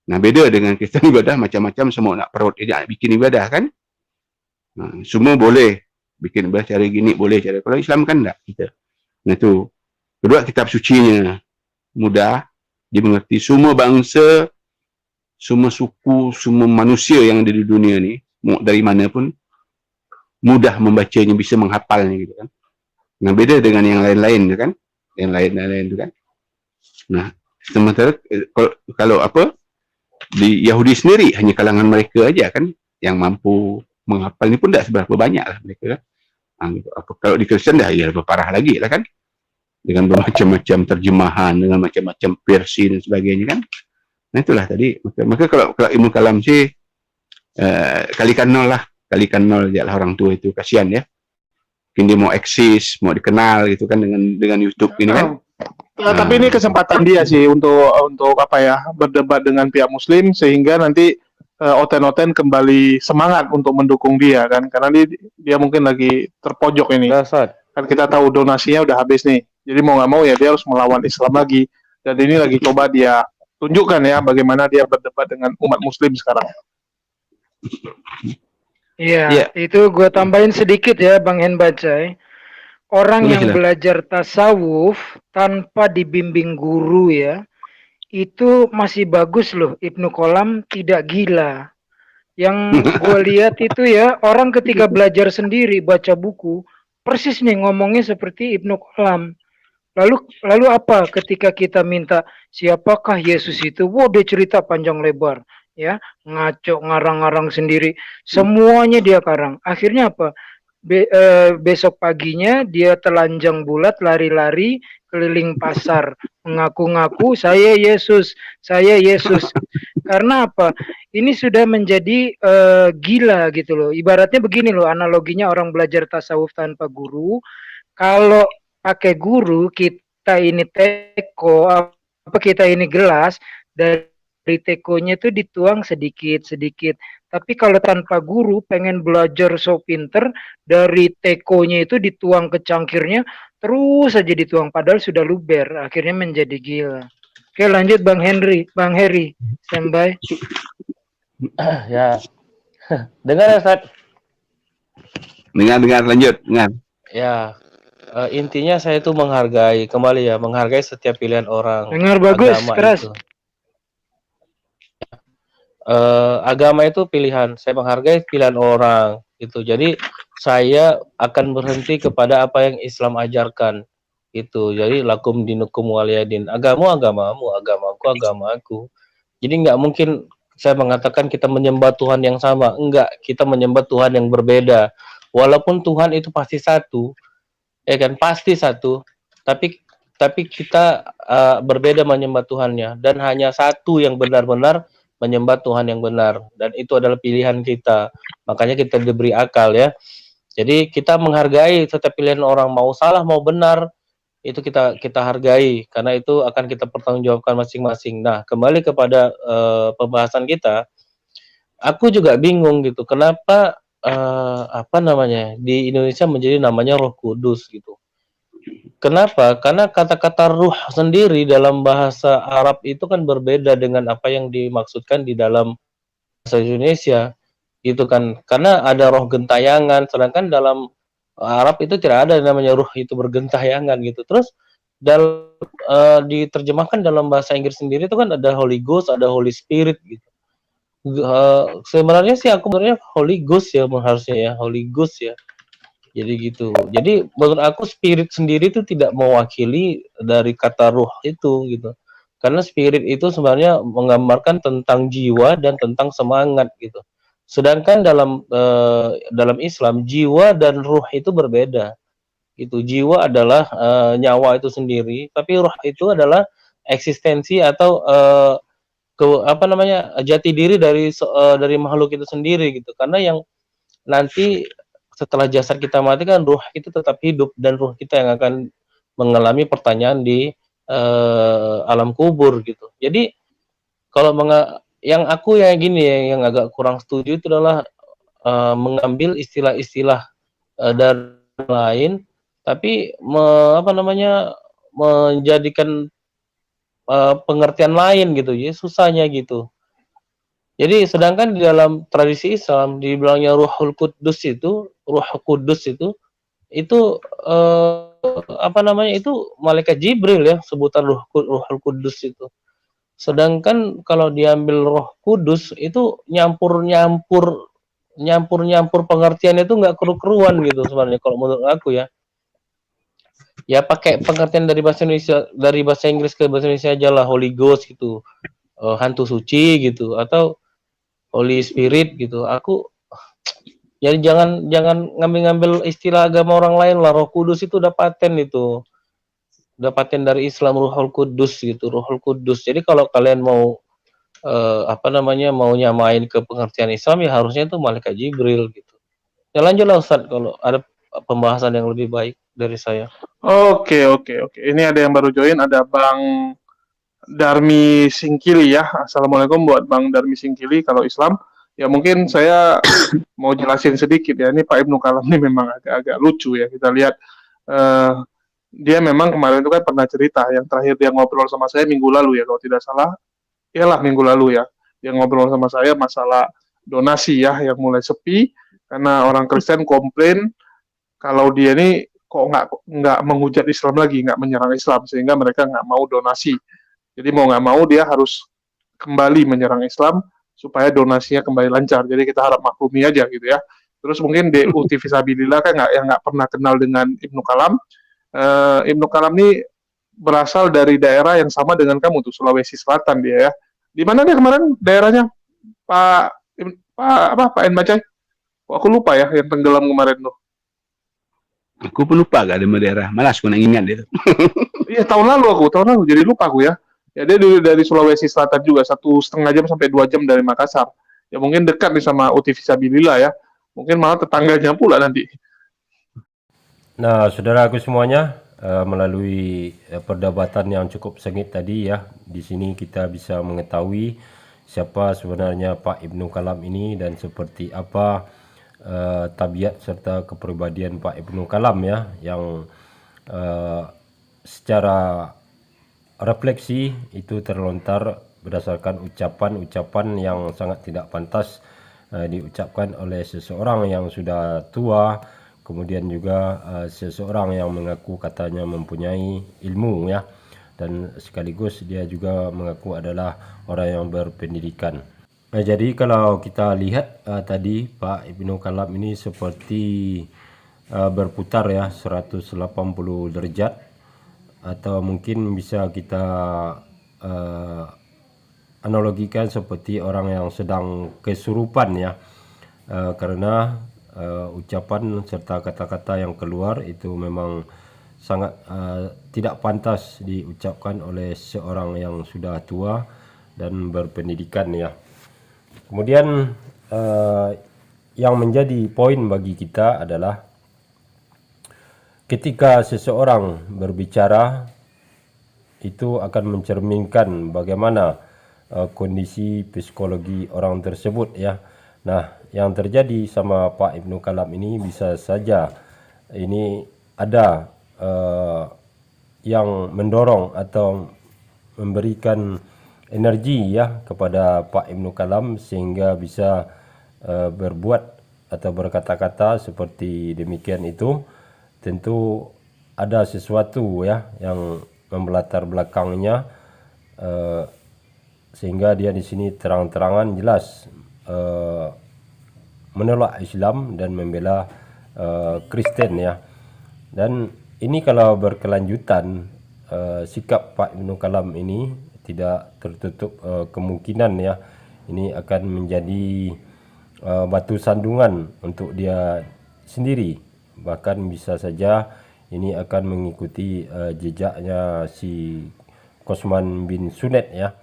Nah, beda dengan Kristen ibadah macam-macam, semua nak perut dia nak bikin ibadah kan. Nah, semua boleh bikin ibadah cara gini, boleh cara. Kalau Islam kan enggak kita. Nah, itu. Kedua, kitab sucinya mudah dimengerti. Semua bangsa, semua suku, semua manusia yang ada di dunia ni, dari mana pun mudah membacanya, bisa menghafalnya gitu kan. Nah, beda dengan yang lain-lain tu kan. Yang lain-lain tu kan. Nah, sementara kalau apa? Di Yahudi sendiri hanya kalangan mereka aja kan yang mampu menghafal, ini pun tidak seberapa banyak lah mereka kan. Kalau di Kristen dah ya lebih parah lagi lah kan. Dengan bermacam-macam terjemahan, dengan macam-macam versi dan sebagainya kan. Nah, itulah tadi. Maka kalau ilmu kalam sih kalikan 0 lah. Kalikan 0 je lah orang tua itu, kasihan ya. Mungkin dia mau eksis, mau dikenal gitu kan dengan YouTube ini kan. Tapi ini kesempatan dia sih untuk apa ya, berdebat dengan pihak Muslim sehingga nanti Oten-Oten kembali semangat untuk mendukung dia kan, karena dia mungkin lagi terpojok ini. Kan kita tahu donasinya udah habis nih, jadi mau nggak mau ya dia harus melawan Islam lagi. Dan ini lagi coba dia tunjukkan ya bagaimana dia berdebat dengan umat Muslim sekarang. Iya, itu gue tambahin sedikit ya Bang Henbacai. Orang yang belajar tasawuf tanpa dibimbing guru ya, itu masih bagus loh. Ibnu Qolam tidak gila. Yang gue lihat itu ya, orang ketika belajar sendiri, baca buku, persis nih ngomongnya seperti Ibnu Qolam. Lalu apa ketika kita minta siapakah Yesus itu? Wow, dia cerita panjang lebar. Ya, ngaco, ngarang-ngarang sendiri, semuanya dia karang. Akhirnya apa? Besok paginya dia telanjang bulat, lari-lari keliling pasar, mengaku-ngaku saya Yesus. Karena apa? Ini sudah menjadi gila gitu loh. Ibaratnya begini loh, analoginya orang belajar tasawuf tanpa guru. Kalau pakai guru, kita ini teko, apa kita ini gelas, dari tekonya itu dituang sedikit-sedikit. Tapi kalau tanpa guru pengen belajar so pinter, dari tekonya itu dituang ke cangkirnya, terus saja dituang padahal sudah luber, akhirnya menjadi gila. Oke, lanjut Bang Heri, standby. Ya. Dengar ya, Ustaz? Dengar, lanjut, dengar. Ya. Intinya saya itu menghargai setiap pilihan orang. Dengar bagus, keras. Itu. Agama itu pilihan, saya menghargai pilihan orang itu. Jadi saya akan berhenti kepada apa yang Islam ajarkan itu. Jadi lakum dinukum waliyadin, agamamu, agamaku. Jadi nggak mungkin saya mengatakan kita menyembah Tuhan yang sama, enggak, kita menyembah Tuhan yang berbeda. Walaupun Tuhan itu pasti satu, ya kan, pasti satu, tapi kita berbeda menyembah Tuhannya, dan hanya satu yang benar-benar menyembah Tuhan yang benar, dan itu adalah pilihan kita. Makanya kita diberi akal ya. Jadi kita menghargai setiap pilihan orang, mau salah mau benar, itu kita hargai, karena itu akan kita pertanggungjawabkan masing-masing. Nah, kembali kepada pembahasan kita, aku juga bingung gitu, kenapa di Indonesia menjadi namanya Roh Kudus gitu. Kenapa? Karena kata-kata ruh sendiri dalam bahasa Arab itu kan berbeda dengan apa yang dimaksudkan di dalam bahasa Indonesia, gitu kan. Karena ada roh gentayangan, sedangkan dalam Arab itu tidak ada namanya ruh itu bergentayangan gitu. Terus diterjemahkan dalam bahasa Inggris sendiri itu kan ada Holy Ghost, ada Holy Spirit gitu. Sebenarnya sih aku sebenarnya Holy Ghost ya, harusnya ya, Holy Ghost ya. Jadi gitu. Jadi menurut aku spirit sendiri itu tidak mewakili dari kata ruh itu gitu. Karena spirit itu sebenarnya menggambarkan tentang jiwa dan tentang semangat gitu. Sedangkan dalam Islam jiwa dan ruh itu berbeda. Gitu. Jiwa adalah nyawa itu sendiri, tapi ruh itu adalah eksistensi atau jati diri dari makhluk itu sendiri gitu. Karena yang nanti setelah jasad kita mati kan ruh itu tetap hidup dan ruh kita yang akan mengalami pertanyaan di alam kubur gitu. Jadi kalau yang aku yang gini yang agak kurang setuju itu adalah mengambil istilah-istilah dari lain tapi menjadikan pengertian lain gitu ya, susahnya gitu. Jadi sedangkan di dalam tradisi Islam dibilangnya Ruhul Kudus itu itu itu malaikat Jibril ya, sebutan Ruhul Kudus itu. Sedangkan kalau diambil Roh Kudus itu nyampur pengertiannya itu nggak keru-keruan gitu sebenarnya kalau menurut aku ya. Ya pakai pengertian dari bahasa Inggris ke bahasa Indonesia aja lah, Holy Ghost gitu. Hantu suci gitu atau Holy Spirit gitu. Aku jadi jangan ngambil istilah agama orang lain lah. Roh Kudus itu udah paten itu. Udah paten dari Islam Ruhul Kudus gitu, Ruhul Kudus. Jadi kalau kalian mau mau nyamain ke pengertian Islam ya harusnya itu malaikat Jibril gitu. Ya lanjutlah Ustaz kalau ada pembahasan yang lebih baik dari saya. Oke. Ini ada yang baru join, ada Bang Darmi Singkili ya. Assalamualaikum buat Bang Darmi Singkili. Kalau Islam, ya mungkin saya mau jelasin sedikit ya. Ini Pak Ibnu Kalam ini memang agak-agak lucu ya. Kita lihat dia memang kemarin itu kan pernah cerita. Yang terakhir dia ngobrol sama saya minggu lalu ya, kalau tidak salah. Iyalah minggu lalu ya. Dia ngobrol sama saya masalah donasi ya, yang mulai sepi karena orang Kristen komplain kalau dia ini kok nggak menghujat Islam lagi, nggak menyerang Islam, sehingga mereka nggak mau donasi. Jadi mau nggak mau dia harus kembali menyerang Islam supaya donasinya kembali lancar. Jadi kita harap maklumi aja gitu ya. Terus mungkin DUT Fisabilillah kan yang nggak pernah kenal dengan Ibnu Kalam. Ibnu Kalam ini berasal dari daerah yang sama dengan kamu tuh, Sulawesi Selatan dia ya. Di mana dia kemarin daerahnya Pak Enbacai? Aku lupa ya yang tenggelam kemarin tuh. Aku pun lupa gak ada daerah. Malas aku nak ingat dia. Iya tahun lalu jadi lupa aku ya. Ya dia dari Sulawesi Selatan juga, 1,5 jam sampai 2 jam dari Makassar. Ya mungkin dekat nih sama UT Fisabilillah ya. Mungkin malah tetangganya pula nanti. Nah, saudara aku semuanya, melalui perdebatan yang cukup sengit tadi ya, di sini kita bisa mengetahui siapa sebenarnya Pak Ibnu Kalam ini dan seperti apa tabiat serta kepribadian Pak Ibnu Kalam ya, yang secara refleksi itu terlontar berdasarkan ucapan-ucapan yang sangat tidak pantas diucapkan oleh seseorang yang sudah tua, kemudian juga seseorang yang mengaku katanya mempunyai ilmu ya, dan sekaligus dia juga mengaku adalah orang yang berpendidikan. Jadi kalau kita lihat tadi Pak Ibnu Kalam ini seperti berputar ya 180 derajat, atau mungkin bisa kita analogikan seperti orang yang sedang kesurupan ya, karena ucapan serta kata-kata yang keluar itu memang sangat tidak pantas diucapkan oleh seorang yang sudah tua dan berpendidikan ya. Kemudian yang menjadi poin bagi kita adalah ketika seseorang berbicara itu akan mencerminkan bagaimana kondisi psikologi orang tersebut ya. Nah, yang terjadi sama Pak Ibnu Kalam ini bisa saja ini ada yang mendorong atau memberikan energi ya kepada Pak Ibnu Kalam sehingga bisa berbuat atau berkata-kata seperti demikian itu. Tentu ada sesuatu ya yang membelatar belakangnya, sehingga dia di sini terang-terangan jelas menolak Islam dan membela Kristen ya. Dan ini kalau berkelanjutan, sikap Pak Ibnu Kalam ini tidak tertutup kemungkinan ya, ini akan menjadi batu sandungan untuk dia sendiri. Bahkan bisa saja ini akan mengikuti jejaknya si Qosman bin Sunet ya,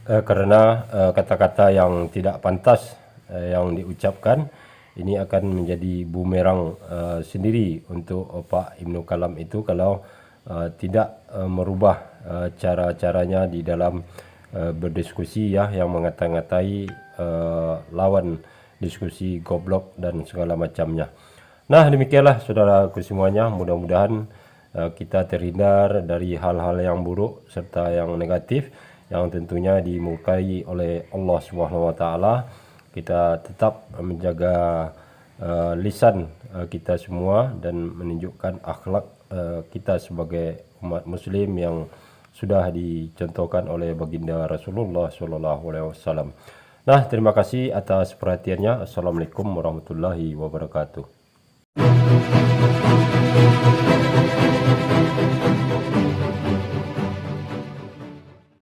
karena kata-kata yang tidak pantas yang diucapkan ini akan menjadi bumerang sendiri untuk Pak Ibnu Kalam itu kalau tidak merubah cara-caranya di dalam berdiskusi ya, yang mengata-ngatai lawan diskusi goblok dan segala macamnya. Nah, demikianlah saudaraku semuanya, mudah-mudahan kita terhindar dari hal-hal yang buruk serta yang negatif yang tentunya dimurkai oleh Allah Subhanahu wa taala. Kita tetap menjaga lisan kita semua dan menunjukkan akhlak kita sebagai umat muslim yang sudah dicontohkan oleh baginda Rasulullah SAW. Nah, terima kasih atas perhatiannya. Assalamualaikum warahmatullahi wabarakatuh.